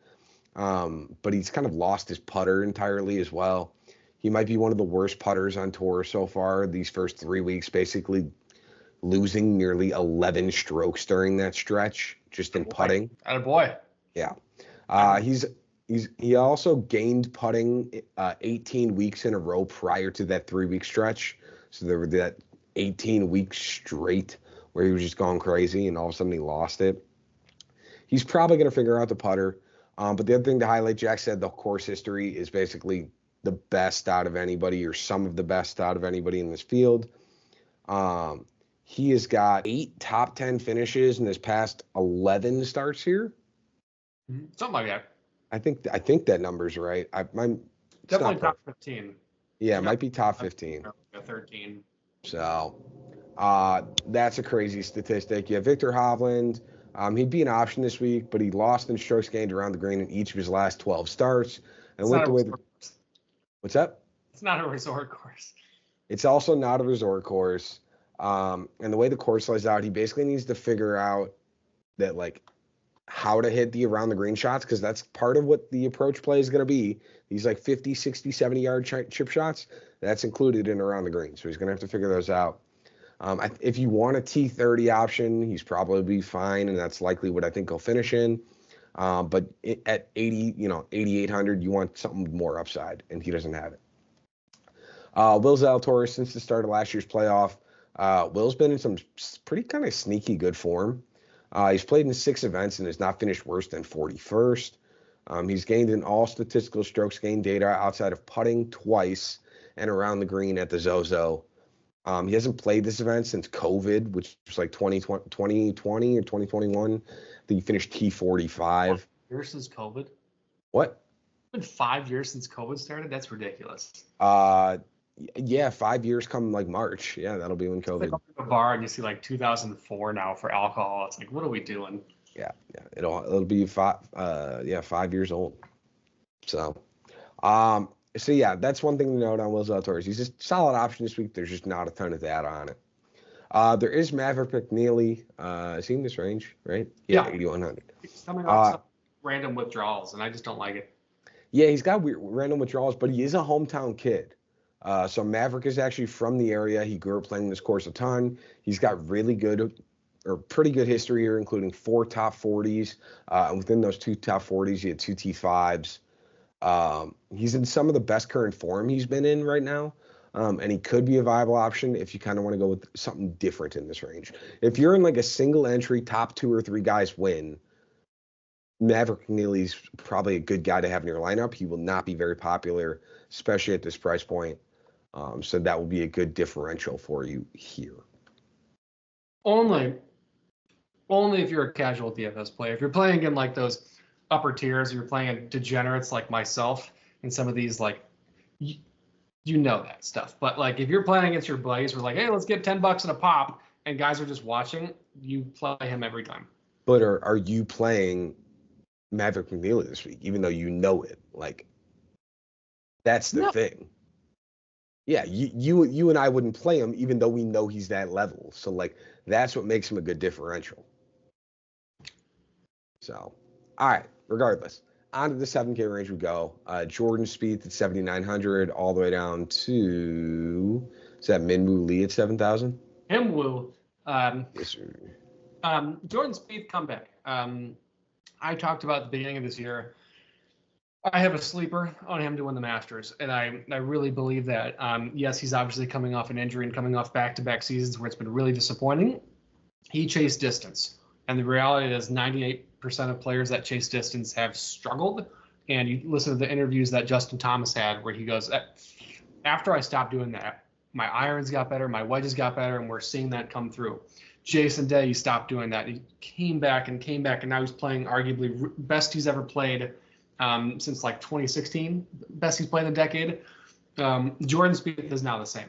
But he's kind of lost his putter entirely as well. He might be one of the worst putters on tour so far these first 3 weeks, basically losing nearly 11 strokes during that stretch just in putting. Attaboy. Yeah. He also gained putting 18 weeks in a row prior to that 3-week stretch. So there were that 18 weeks straight where he was just going crazy, and all of a sudden he lost it. He's probably going to figure out the putter. But the other thing to highlight, Jack said the course history is basically the best out of anybody, or some of the best out of anybody in this field. He has got 8 top 10 finishes in his past 11 starts here. Something like that. I think that number's right. Definitely top 15. Yeah, it might be top 15. 13. So that's a crazy statistic. Yeah, Victor Hovland, he'd be an option this week, but he lost in strokes gained around the green in each of his last 12 starts. And what's that? It's not a resort course. It's also not a resort course. And the way the course lays out, he basically needs to figure out that like how to hit the around the green shots, because that's part of what the approach play is going to be. These like 50, 60, 70 yard chip shots, that's included in around the green. So he's going to have to figure those out. If you want a T30 option, he's probably fine, and that's likely what I think he'll finish in. But at 8,800, you want something more upside, and he doesn't have it. Will Zalatoris, since the start of last year's playoff, Will's been in some pretty kind of sneaky good form. He's played in 6 events and has not finished worse than 41st. He's gained in all statistical strokes gained data outside of putting twice and around the green at the Zozo. He hasn't played this event since COVID, which was like 2020 or 2021. I think he finished T45. Years since COVID? What? It's been 5 years since COVID started? That's ridiculous. Yeah, 5 years come like March. Yeah, that'll be when COVID. It's like a bar and you see like 2004 now for alcohol. It's like, what are we doing? Yeah. It'll be 5 years old. So yeah, that's one thing to note on Will Zalatoris. He's just solid option this week. There's just not a ton of data on it. There is Maverick McNeely. Is he in this range, right? Yeah. 8,100. He's coming off some random withdrawals, and I just don't like it. Yeah, he's got weird, random withdrawals, but he is a hometown kid. So Maverick is actually from the area. He grew up playing this course a ton. He's got really good or pretty good history here, including 4 top 40s. And within those 2 top 40s, he had 2 T5s. He's in some of the best current form he's been in right now. And he could be a viable option if you kind of want to go with something different in this range. If you're in like a single entry, top 2 or 3 guys win, Maverick McNeely's probably a good guy to have in your lineup. He will not be very popular, especially at this price point. So that will be a good differential for you here. Only if you're a casual DFS player. If you're playing in like those upper tiers, you're playing degenerates like myself and some of these, like, you know that stuff. But like if you're playing against your buddies, we're like, hey, let's get $10 in a pop, and guys are just watching, you play him every time. But are you playing Maverick McNeely this week, even though you know it? Like, that's the thing. Yeah, you and I wouldn't play him, even though we know he's that level. So like that's what makes him a good differential. So, all right. Regardless, on to the 7K range we go. Jordan Spieth at 7,900, all the way down to, is that Minwoo Lee at 7,000? Minwoo. Yes, sir. Jordan Spieth comeback. I talked about at the beginning of this year. I have a sleeper on him to win the Masters, and I really believe that. Yes, he's obviously coming off an injury and coming off back-to-back seasons where it's been really disappointing. He chased distance, and the reality is 98% of players that chase distance have struggled. And you listen to the interviews that Justin Thomas had where he goes, after I stopped doing that, my irons got better, my wedges got better, and we're seeing that come through. Jason Day, he stopped doing that. He came back, and now he's playing arguably best he's ever played since like 2016, best he's played in a decade. Jordan Spieth is now the same.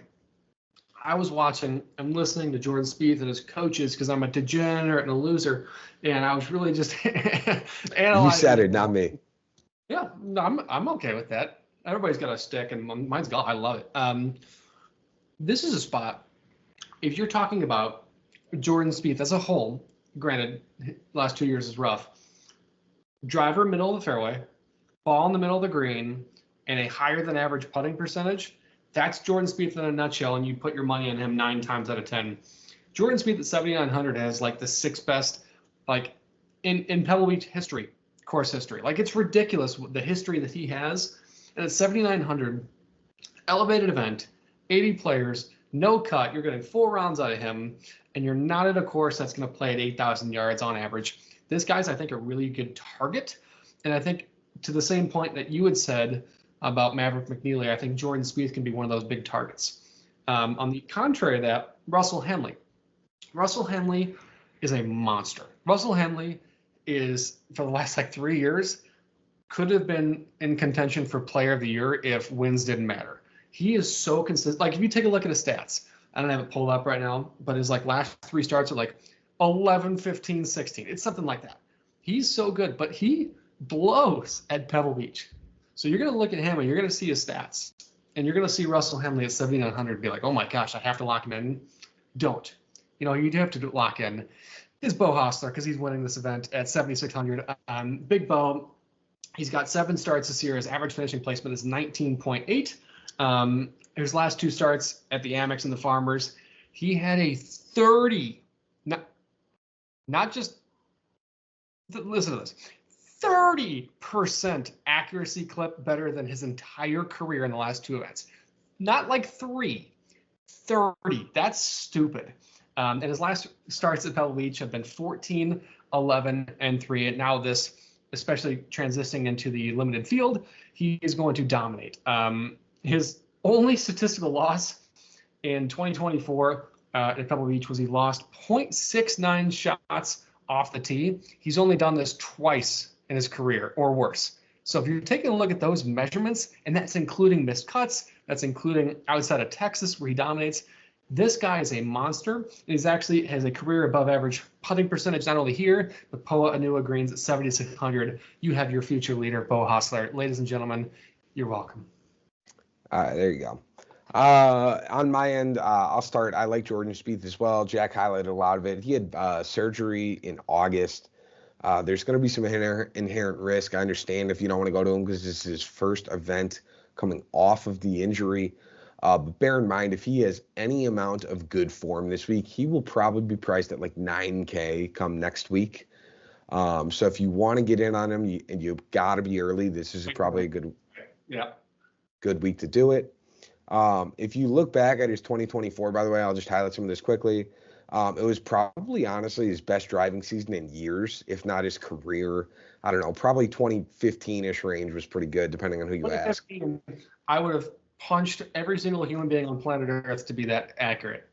I was watching and listening to Jordan Spieth and his coaches because I'm a degenerate and a loser, and I was really just analyzing. You said it, not me. Yeah, no, I'm okay with that. Everybody's got a stick, and mine's golf. I love it. This is a spot. If you're talking about Jordan Spieth as a whole, granted, last 2 years is rough. Driver middle of the fairway, ball in the middle of the green, and a higher than average putting percentage. That's Jordan Spieth in a nutshell, and you put your money on him 9 times out of 10. Jordan Spieth at 7,900 has like the 6th best, like in Pebble Beach history, course history. Like it's ridiculous the history that he has. And at 7,900, elevated event, 80 players, no cut. You're getting 4 rounds out of him, and you're not at a course that's going to play at 8,000 yards on average. This guy's, I think, a really good target. And I think to the same point that you had said about Maverick McNeely, I think Jordan Spieth can be one of those big targets. On the contrary of that, Russell Henley. Russell Henley is a monster. Russell Henley is, for the last like 3 years, could have been in contention for player of the year if wins didn't matter. He is so consistent. Like if you take a look at his stats, I don't have it pulled up right now, but his like last 3 starts are like 11, 15, 16. It's something like that. He's so good, but he blows at Pebble Beach. So you're going to look at him and you're going to see his stats, and you're going to see Russell Henley at 7,900 and be like, oh my gosh, I have to lock him in. Don't. You know, you do have to lock in is Bo Hostler because he's winning this event at 7,600. Big Bo, he's got 7 starts this year. His average finishing placement is 19.8. His last 2 starts at the Amex and the Farmers, he had a 30, not just, listen to this, 30% accuracy clip better than his entire career in the last 2 events. Not like 3, 30. That's stupid. And his last starts at Pebble Beach have been 14, 11, and 3. And now this, especially transitioning into the limited field, he is going to dominate. His only statistical loss in 2024 at Pebble Beach was he lost 0.69 shots off the tee. He's only done this twice in his career or worse. So if you're taking a look at those measurements, and that's including missed cuts, that's including outside of Texas where he dominates, this guy is a monster. He's actually has a career above average putting percentage, not only here, but Poa Anua greens at 7,600. You have your future leader, Bo Hostler. Ladies and gentlemen, you're welcome. All right, there you go. On my end, I'll start. I like Jordan Spieth as well. Jack highlighted a lot of it. He had surgery in August. There's going to be some inherent risk. I understand if you don't want to go to him because this is his first event coming off of the injury. But bear in mind, if he has any amount of good form this week, he will probably be priced at like $9K come next week. So if you want to get in on him, you've got to be early. This is probably a good week to do it. If you look back at his 2024, by the way, I'll just highlight some of this quickly. It was probably, honestly, his best driving season in years, if not his career. I don't know, probably 2015-ish range was pretty good, depending on who you ask. I would have punched every single human being on planet Earth to be that accurate.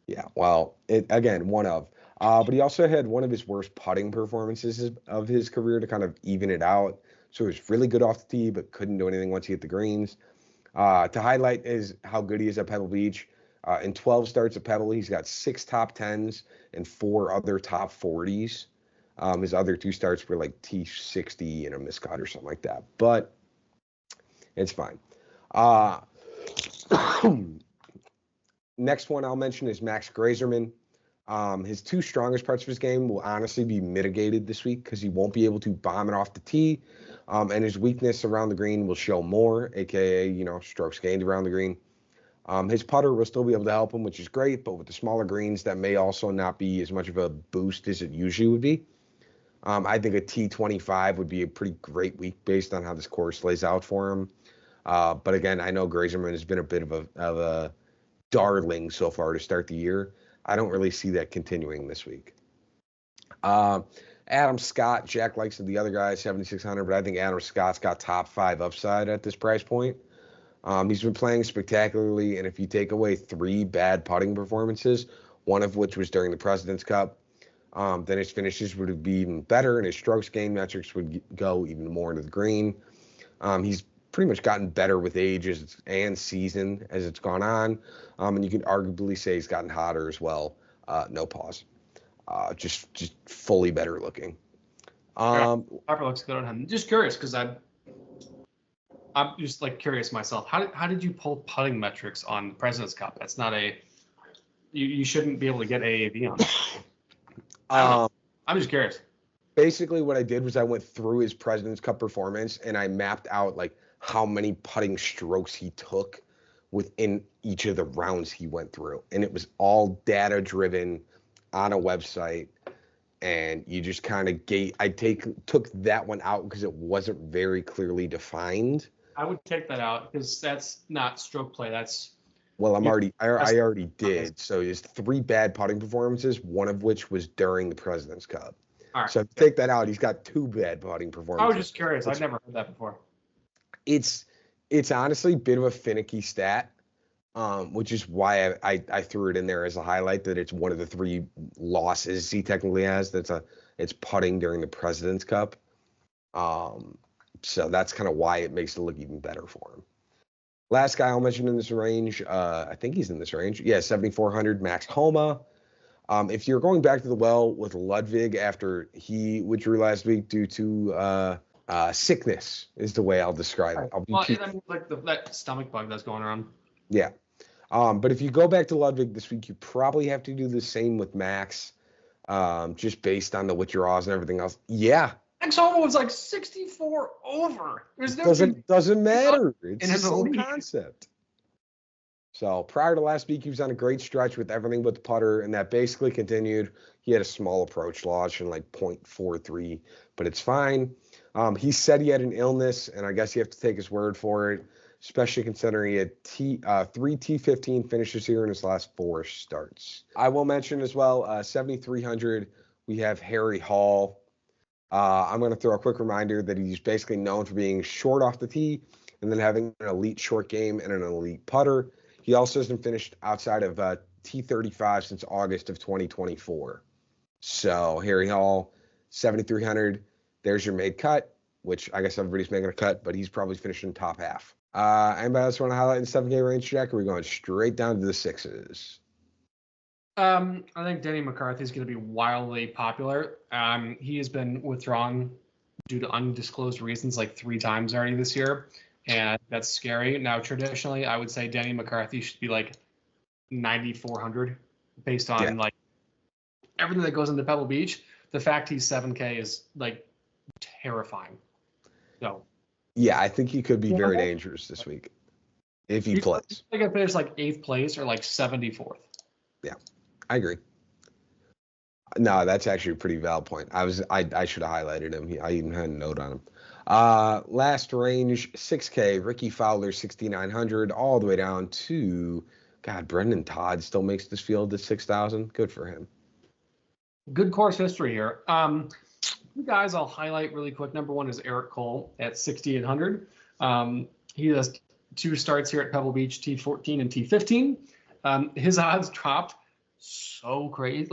Yeah, well, one of. But he also had one of his worst putting performances of his career to kind of even it out. So he was really good off the tee, but couldn't do anything once he hit the greens. To highlight is how good he is at Pebble Beach. In 12 starts at Pebble, he's got 6 top 10s and 4 other top 40s. His other 2 starts were like T60 and a miscut or something like that. But it's fine. Next one I'll mention is Max Grazerman. His 2 strongest parts of his game will honestly be mitigated this week because he won't be able to bomb it off the tee. And his weakness around the green will show more, aka, strokes gained around the green. His putter will still be able to help him, which is great, but with the smaller greens, that may also not be as much of a boost as it usually would be. I think a T25 would be a pretty great week based on how this course lays out for him. But again, I know Grazerman has been a bit of a darling so far to start the year. I don't really see that continuing this week. Adam Scott, Jack likes the other guy, 7,600, but I think Adam Scott's got top 5 upside at this price point. He's been playing spectacularly, and if you take away 3 bad putting performances, one of which was during the President's Cup, then his finishes would be even better, and his strokes gained metrics would go even more into the green. He's pretty much gotten better with age and season as it's gone on, and you can arguably say he's gotten hotter as well. No pause. Just fully better looking. Harper looks good on him. Just curious because I'm just curious myself. How did you pull putting metrics on the President's Cup? That's not you shouldn't be able to get AAV on that. I'm just curious. Basically, what I did was I went through his President's Cup performance and I mapped out how many putting strokes he took within each of the rounds he went through, and it was all data driven on a website. And you just kind of took that one out because it wasn't very clearly defined. I would take that out because that's not stroke play. That's I already did. So there's 3 bad putting performances, one of which was during the President's Cup. All right. So take that out. He's got 2 bad putting performances. I was just curious. I've never heard that before. It's honestly a bit of a finicky stat, which is why I threw it in there as a highlight that it's one of the 3 losses he technically has. It's putting during the President's Cup. So that's kind of why it makes it look even better for him. Last guy I'll mention in this range, I think he's in this range. Yeah, 7,400, Max Homa. If you're going back to the well with Ludwig after he withdrew last week due to sickness is the way I'll describe it. That stomach bug that's going around. Yeah. But if you go back to Ludwig this week, you probably have to do the same with Max, just based on the withdrawals and everything else. Yeah. Max Homa was 64 over. Doesn't matter. It's the same concept. So prior to last week, he was on a great stretch with everything but the putter, and that basically continued. He had a small approach loss in 0.43, but it's fine. He said he had an illness, and I guess you have to take his word for it. especially considering he had three T15 finishes here in his last 4 starts. I will mention as well, 7,300, we have Harry Hall. I'm going to throw a quick reminder that he's basically known for being short off the tee and then having an elite short game and an elite putter. He also hasn't finished outside of T35 since August of 2024. So Harry Hall, 7,300. There's your made cut, which I guess everybody's making a cut, but he's probably finishing top half. Anybody else want to highlight in the 7K range, Jack? Or are we going straight down to the 6s? I think Denny McCarthy is going to be wildly popular. He has been withdrawn due to undisclosed reasons like 3 times already this year, and that's scary. Now, traditionally, I would say Denny McCarthy should be like 9,400 based on like everything that goes into Pebble Beach. The fact he's 7K is like terrifying. So yeah, I think he could be very dangerous this week if he plays. I think I finished like 8th place or like 74th. Yeah, I agree. No, that's actually a pretty valid point. I should have highlighted him. I even had a note on him. Last range, 6K, Ricky Fowler, 6,900, all the way down to, God, Brendan Todd still makes this field at 6,000. Good for him. Good course history here. You guys I'll highlight really quick. Number 1 is Eric Cole at 6,800. He has 2 starts here at Pebble Beach, T14 and T15. His odds dropped so crazy.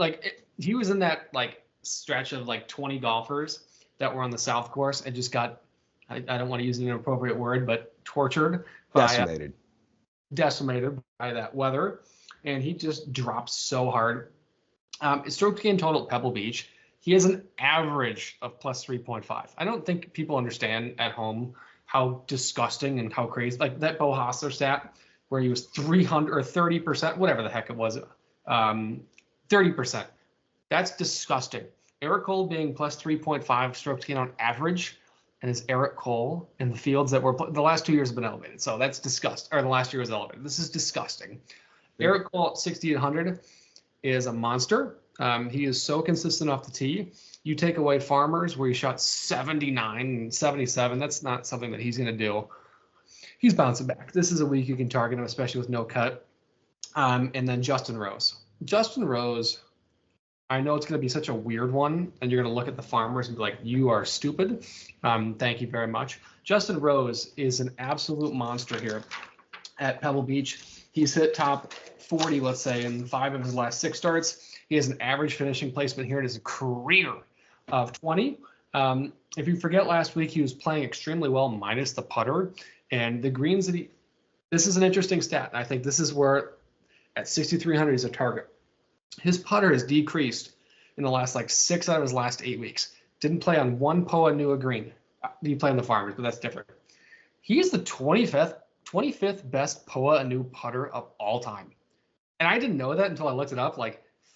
He was in that stretch of 20 golfers that were on the South Course and just got, I don't want to use an inappropriate word, but tortured. Decimated by that weather. And he just dropped so hard. Stroke gain total at Pebble Beach, he has an average of plus 3.5. I don't think people understand at home how disgusting and how crazy, like that Bo Hostler stat where he was 300 or 30%, whatever the heck it was, 30%. That's disgusting. Eric Cole being plus 3.5 strokes gain on average, and it's Eric Cole in the fields that were the last 2 years have been elevated. So that's disgusting. Or the last year was elevated. This is disgusting. Yeah. Eric Cole at 6,800 is a monster. He is so consistent off the tee. You take away Farmers where he shot 79 and 77. That's not something that he's going to do. He's bouncing back. This is a week you can target him, especially with no cut. And then Justin Rose. Justin Rose, I know it's going to be such a weird one, and you're going to look at the Farmers and be like, you are stupid. Thank you very much. Justin Rose is an absolute monster here at Pebble Beach. He's hit top 40, let's say, in 5 of his last 6 starts. He has an average finishing placement here in his career of 20. If you forget last week, he was playing extremely well minus the putter. And the greens that this is an interesting stat. I think this is where at 6,300 he's a target. His putter has decreased in the last 6 out of his last 8 weeks. Didn't play on one POA Nua green. He played on the Farmers, but that's different. He is the 25th best POA Anu putter of all time. And I didn't know that until I looked it up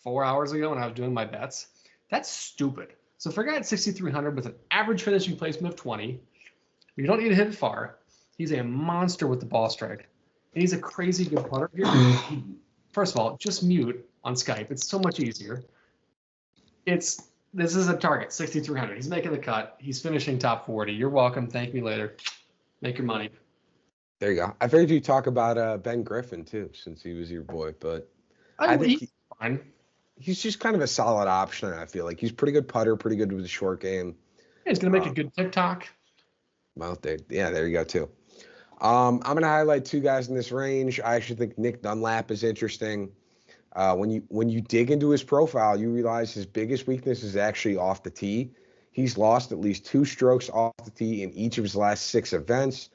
4 hours ago when I was doing my bets. That's stupid. So for a guy at 6,300 with an average finishing placement of 20, you don't need to hit it far. He's a monster with the ball strike. And he's a crazy good putter here. First of all, just mute on Skype. It's so much easier. This is a target, 6,300. He's making the cut. He's finishing top 40. You're welcome. Thank me later. Make your money. There you go. I figured you'd talk about Ben Griffin too, since he was your boy, but I think he's fine. He's just kind of a solid option. I feel like he's pretty good putter, pretty good with the short game. Yeah, he's gonna make a good TikTok. Well, there you go too. I'm gonna highlight 2 guys in this range. I actually think Nick Dunlap is interesting. When you dig into his profile, you realize his biggest weakness is actually off the tee. He's lost at least 2 strokes off the tee in each of his last 6 events.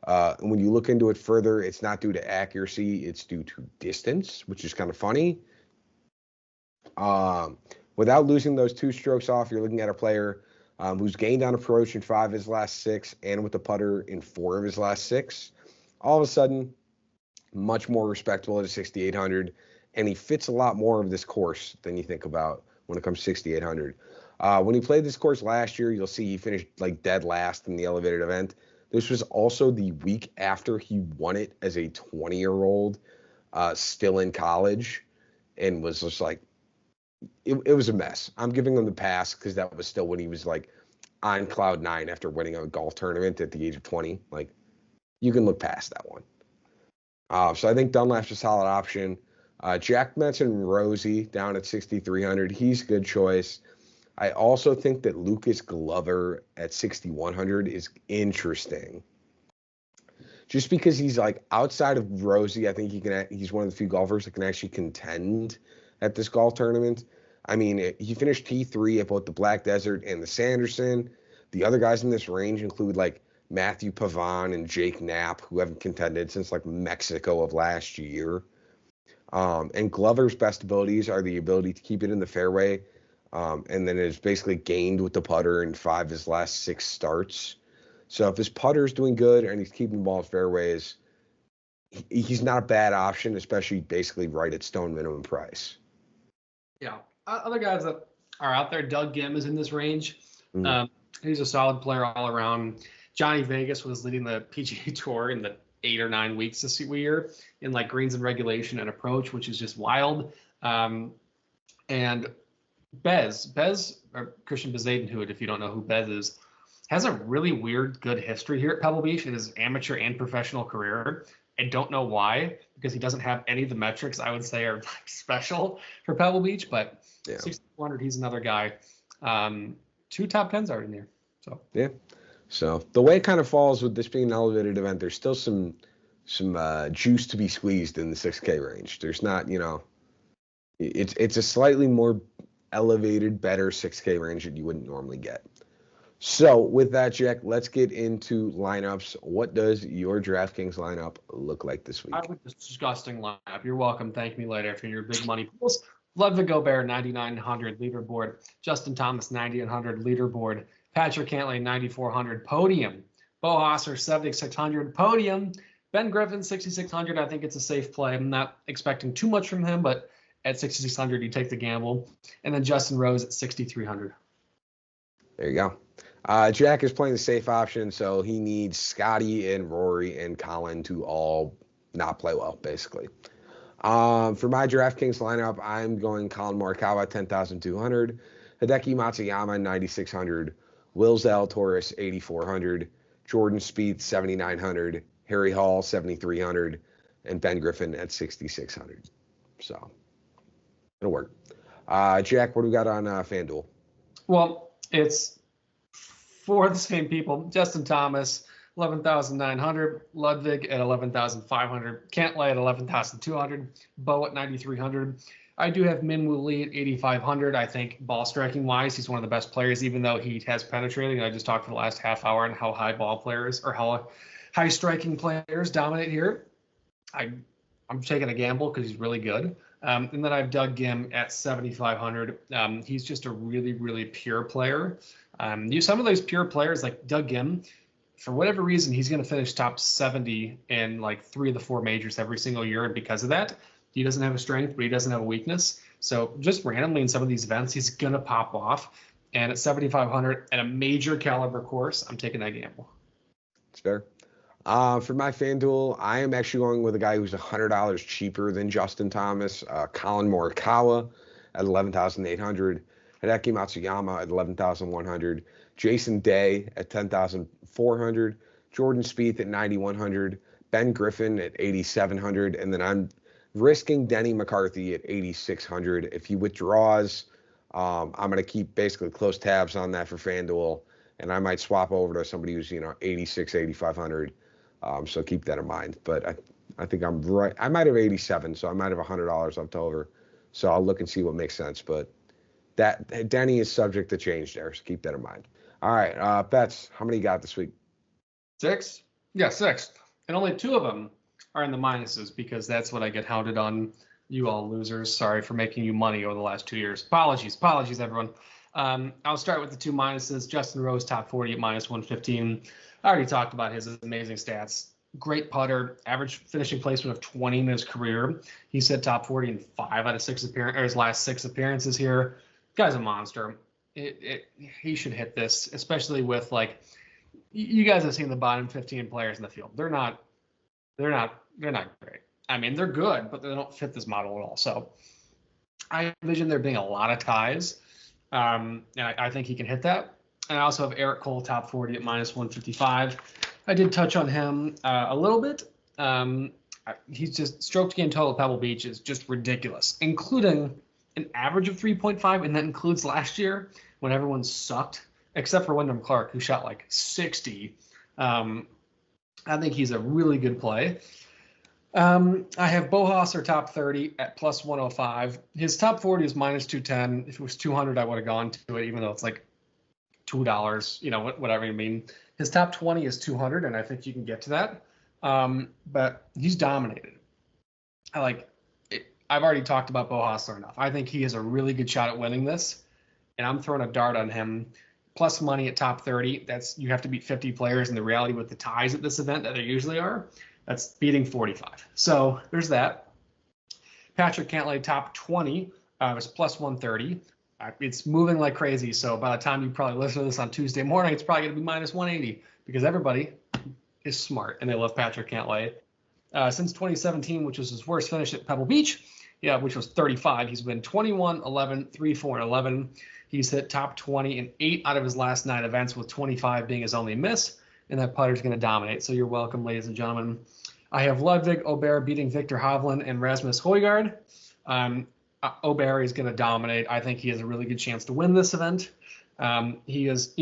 And when you look into it further, it's not due to accuracy, it's due to distance, which is kind of funny. Without losing those 2 strokes off, you're looking at a player who's gained on approach in 5 of his last 6 and with the putter in 4 of his last 6. All of a sudden, much more respectable at a 6,800, and he fits a lot more of this course than you think about when it comes to 6,800. When he played this course last year, you'll see he finished dead last in the elevated event. This was also the week after he won it as a 20-year-old, still in college, and was just it was a mess. I'm giving him the pass because that was still when he was on cloud 9 after winning a golf tournament at the age of 20. you can look past that one. So I think Dunlap's a solid option. Jack mentioned Rosie down at 6,300. He's a good choice. I also think that Lucas Glover at 6,100 is interesting. Just because he's like outside of Rosie, I think he's one of the few golfers that can actually contend at this golf tournament. I mean, he finished T3 at both the Black Desert and the Sanderson. The other guys in this range include like Matthew Pavon and Jake Knapp, who haven't contended since like Mexico of last year. And Glover's best abilities are the ability to keep it in the fairway, and then it's basically gained with the putter in 5 of his last 6 starts. So if his putter's doing good and he's keeping the ball in fairways, he's not a bad option, especially basically right at stone minimum price. Yeah. Other guys that are out there, Doug Gim is in this range. Mm-hmm. He's a solid player all around. Johnny Vegas was leading the PGA Tour in the 8 or 9 weeks this year in like greens and regulation and approach, which is just wild. And Bez, or Christian Bezadenhout, if you don't know who Bez is, has a really weird, good history here at Pebble Beach in his amateur and professional career. I don't know why, because he doesn't have any of the metrics I would say are like special for Pebble Beach, but 6,400, he's another guy. 2 top 10s are in there. So yeah. So the way it kind of falls with this being an elevated event, there's still some juice to be squeezed in the 6K range. There's not, it's a slightly more elevated, better 6K range that you wouldn't normally get. So with that, Jack, let's get into lineups. What does your DraftKings lineup look like this week? I would disgusting lineup. You're welcome. Thank me later for your big money pools. Ludwig Gobert, 9,900 leaderboard. Justin Thomas, 9,100 leaderboard. Patrick Cantlay, 9,400 podium. Bo Hosser, 7,600 podium. Ben Griffin, 6,600. I think it's a safe play. I'm not expecting too much from him, but at 6,600, you take the gamble. And then Justin Rose at 6,300. There you go. Jack is playing the safe option, so he needs Scotty and Rory and Colin to all not play well, basically. For my DraftKings lineup, I'm going Colin Morikawa, 10,200. Hideki Matsuyama, 9,600. Will Zalatoris, 8,400. Jordan Spieth, 7,900. Harry Hall, 7,300. And Ben Griffin at 6,600. So, it'll work. Jack, what do we got on FanDuel? Well, it's 4 of the same people. Justin Thomas, 11,900. Ludwig at 11,500. Cantlay at 11,200. Bo at 9,300. I do have Minwoo Lee at 8,500. I think ball striking wise, he's one of the best players, even though he has penetrating. I just talked for the last half hour on how high ball players or how high striking players dominate here. I'm taking a gamble because he's really good. And then I have Doug Gim at 7,500. He's just a really, really pure player. Some of those pure players like Doug Gim, for whatever reason, he's going to finish top 70 in like 3 of the 4 majors every single year. And because of that, he doesn't have a strength, but he doesn't have a weakness. So just randomly in some of these events, he's going to pop off. And at 7,500 at a major caliber course, I'm taking that gamble. It's fair. For my FanDuel, I am actually going with a guy who's $100 cheaper than Justin Thomas, Colin Morikawa at 11,800, Hideki Matsuyama at 11,100, Jason Day at 10,400, Jordan Spieth at 9,100, Ben Griffin at 8,700, and then I'm risking Denny McCarthy at 8,600. If he withdraws, I'm going to keep basically close tabs on that for FanDuel, and I might swap over to somebody who's 86, 8,500. So keep that in mind. But I think I'm right. I might have 87, so I might have $100 left over. So I'll look and see what makes sense. But that Denny is subject to change there, so keep that in mind. All right, bets. How many you got this week? 6? Yeah, 6. And only 2 of them are in the minuses because that's what I get hounded on. You all losers. Sorry for making you money over the last 2 years. Apologies, everyone. I'll start with the 2 minuses. Justin Rose, top 40 at -115. I already talked about his amazing stats. Great putter, average finishing placement of 20 in his career. He set top 40 in 5 out of 6 appearances, or his last 6 appearances here. Guy's a monster. He should hit this, especially with you guys have seen the bottom 15 players in the field. They're not great. I mean, they're good, but they don't fit this model at all. So I envision there being a lot of ties. And I think he can hit that. And I also have Eric Cole, top 40 at -155. I did touch on him a little bit. He's just strokes gained total at Pebble Beach is just ridiculous, including an average of 3.5, and that includes last year when everyone sucked, except for Wyndham Clark, who shot like 60. I think he's a really good play. I have Bohosser top 30 at plus 105. His top 40 is minus 210. If it was 200, I would have gone to it, even though it's like $2, whatever you mean. His top 20 is 200, and I think you can get to that. But he's dominated. I've already talked about Bohosser enough. I think he has a really good shot at winning this, and I'm throwing a dart on him. Plus money at top 30. That's you have to beat 50 players, and the reality with the ties at this event that there usually are, that's beating 45. So there's that. Patrick Cantlay top 20 is plus 130. It's moving like crazy. So by the time you probably listen to this on Tuesday morning, it's probably going to be minus 180 because everybody is smart and they love Patrick Cantlay. Since 2017, which was his worst finish at Pebble Beach, which was 35, he's been 21, 11, 3, 4, and 11. He's hit top 20 in 8 out of his last 9 events, with 25 being his only miss, and that putter's going to dominate. So you're welcome, ladies and gentlemen. I have Ludwig Aubert beating Victor Hovland and Rasmus Højgaard. Aubert is going to dominate. I think he has a really good chance to win this event. He is,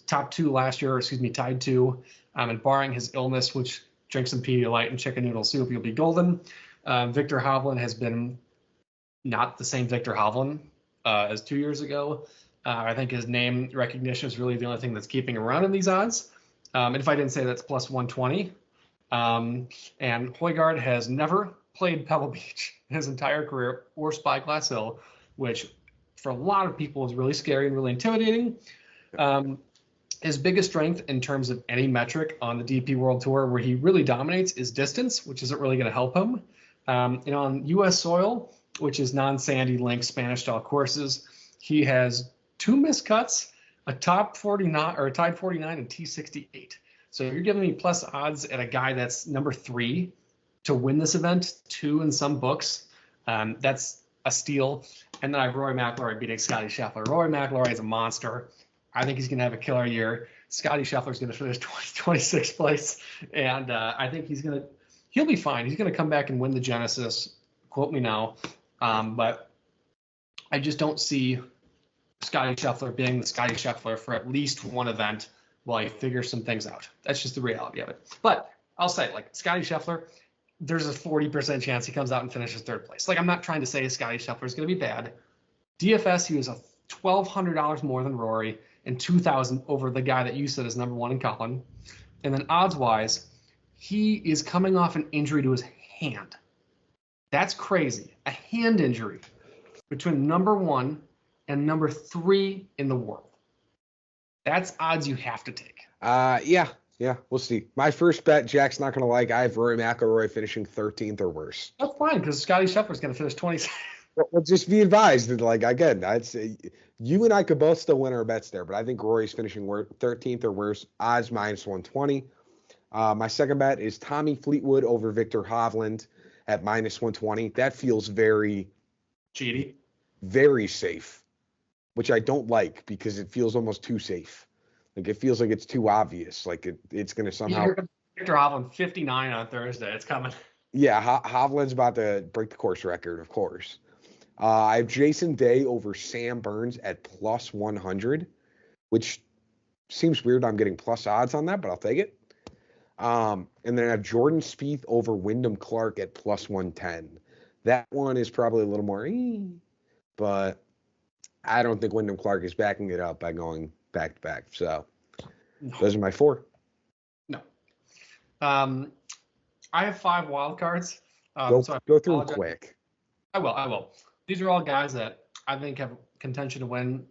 top 2 last year, tied 2. And barring his illness, which drink some Pedialyte and chicken noodle soup, you'll be golden. Victor Hovland has been not the same Victor Hovland as 2 years ago. I think his name recognition is really the only thing that's keeping him around in these odds. And if I didn't say that's plus 120. And Højgaard has never played Pebble Beach in his entire career or Spyglass Hill, which for a lot of people is really scary and really intimidating. His biggest strength in terms of any metric on the DP World Tour where he really dominates is distance, which isn't really going to help him. And on U.S. soil, which is non-sandy link Spanish-style courses, he has 2 missed cuts, a top 49 or a tied 49 and T68. So you're giving me plus odds at a guy that's number 3 to win this event, 2 in some books. That's a steal. And then I have Rory McIlroy beating Scotty Scheffler. Rory McIlroy is a monster. I think he's going to have a killer year. Scotty Scheffler is going to finish 26th place, and I think he'll be fine. He's going to come back and win the Genesis. Quote me now, but I just don't see Scotty Scheffler being the Scotty Scheffler for at least one event while he figures some things out. That's just the reality of it. But I'll say, Scotty Scheffler, there's a 40% chance he comes out and finishes 3rd place. I'm not trying to say Scotty Scheffler is going to be bad. DFS, he was $1,200 more than Rory and $2,000 over the guy that you said is number 1 in Colin. And then odds-wise, he is coming off an injury to his hand. That's crazy. A hand injury between number 1 and number 3 in the world. That's odds you have to take. Yeah, we'll see. My first bet, Jack's not going to like. I have Rory McIlroy finishing 13th or worse. That's fine because Scotty Scheffler is going to finish 20th. Well, just be advised that, again, I'd say you and I could both still win our bets there, but I think Rory's finishing 13th or worse. Odds minus 120. My second bet is Tommy Fleetwood over Victor Hovland at minus 120. That feels very cheaty, very safe, which I don't like because it feels almost too safe. It feels like it's too obvious. It's going to somehow. Victor Hovland 59 on Thursday. It's coming. Yeah, Hovland's about to break the course record, of course. I have Jason Day over Sam Burns at plus 100, which seems weird. I'm getting plus odds on that, but I'll take it. And then I have Jordan Spieth over Wyndham Clark at plus 110. That one is probably a little more, but I don't think Wyndham Clark is backing it up by going back to back. So those are my 4. No. I have 5 wild cards. Go through them quick. I will. These are all guys that I think have contention to win.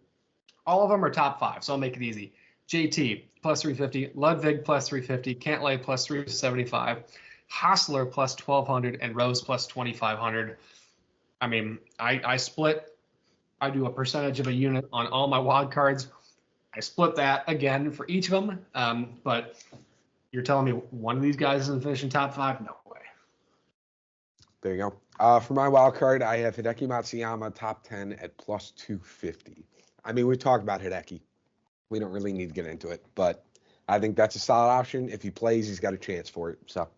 All of them are top 5, so I'll make it easy. JT, plus 350. Ludwig, plus 350. Cantlay, plus 375. Hassler, plus 1,200. And Rose, plus 2,500. I mean, I split. I do a percentage of a unit on all my wild cards. I split that again for each of them. But you're telling me one of these guys isn't finishing top 5? No way. There you go. For my wild card, I have Hideki Matsuyama top 10 at plus 250. I mean, we talked about Hideki. We don't really need to get into it, but I think that's a solid option. If he plays, he's got a chance for it. So,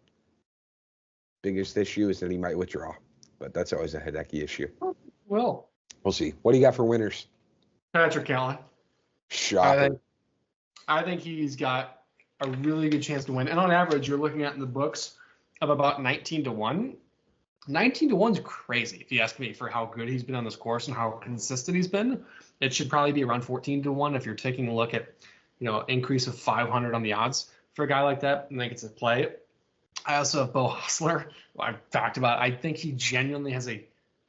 biggest issue is that he might withdraw, but that's always a Hideki issue. Well, we'll see. What do you got for winners? Patrick Allen. Shocker. I think he's got a really good chance to win. And on average, you're looking at in the books of about 19 to 1. 19 to 1 is crazy, if you ask me, for how good he's been on this course and how consistent he's been. It should probably be around 14 to 1 if you're taking a look at, increase of 500 on the odds for a guy like that. I think it's a play. I also have Bo Hostler, who I've talked about. I think he genuinely has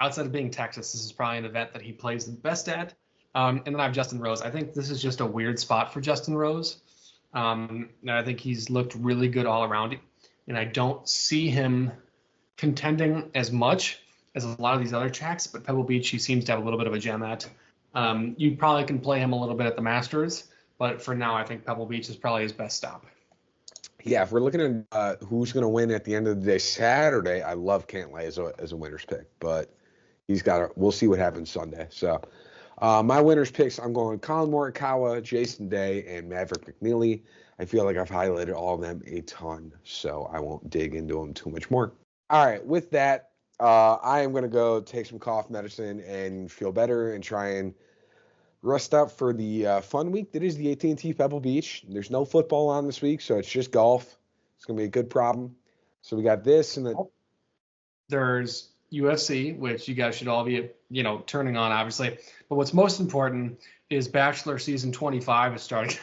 outside of being Texas, this is probably an event that he plays the best at. And then I have Justin Rose. I think this is just a weird spot for Justin Rose. And I think he's looked really good all around. And I don't see him contending as much as a lot of these other tracks, but Pebble Beach, he seems to have a little bit of a gem at. You probably can play him a little bit at the Masters, but for now, I think Pebble Beach is probably his best stop. Yeah, if we're looking at who's going to win at the end of the day Saturday, I love Cantlay as a winner's pick, but we'll see what happens Sunday. So my winner's picks, I'm going Colin Morikawa, Jason Day, and Maverick McNeely. I feel like I've highlighted all of them a ton, so I won't dig into them too much more. All right, with that, I am going to go take some cough medicine and feel better and try and rest up for the fun week that is the AT&T Pebble Beach. There's no football on this week, so it's just golf. It's going to be a good problem. So we got this and then there's UFC, which you guys should all be, turning on, obviously. But what's most important is Bachelor Season 25 is starting.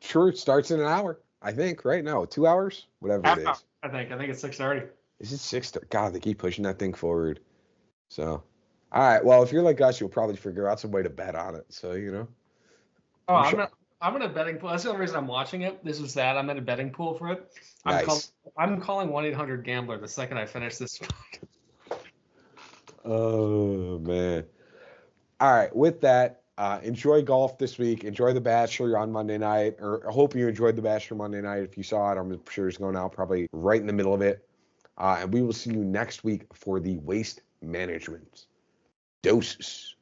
Sure, it starts in an hour, I think, right? No, 2 hours? Whatever it is. I think it's 6:30. Is it 6:30? God, they keep pushing that thing forward. So, all right. Well, if you're like us, you'll probably figure out some way to bet on it. So, Oh, I'm in a betting pool. That's the only reason I'm watching it. This is that. I'm in a betting pool for it. I'm calling 1-800-GAMBLER the second I finish this. Oh, man. All right. With that, enjoy golf this week. Enjoy The Bachelor on Monday night. Or I hope you enjoyed The Bachelor Monday night. If you saw it, I'm sure it's going out probably right in the middle of it. And we will see you next week for the Waste Management Doses.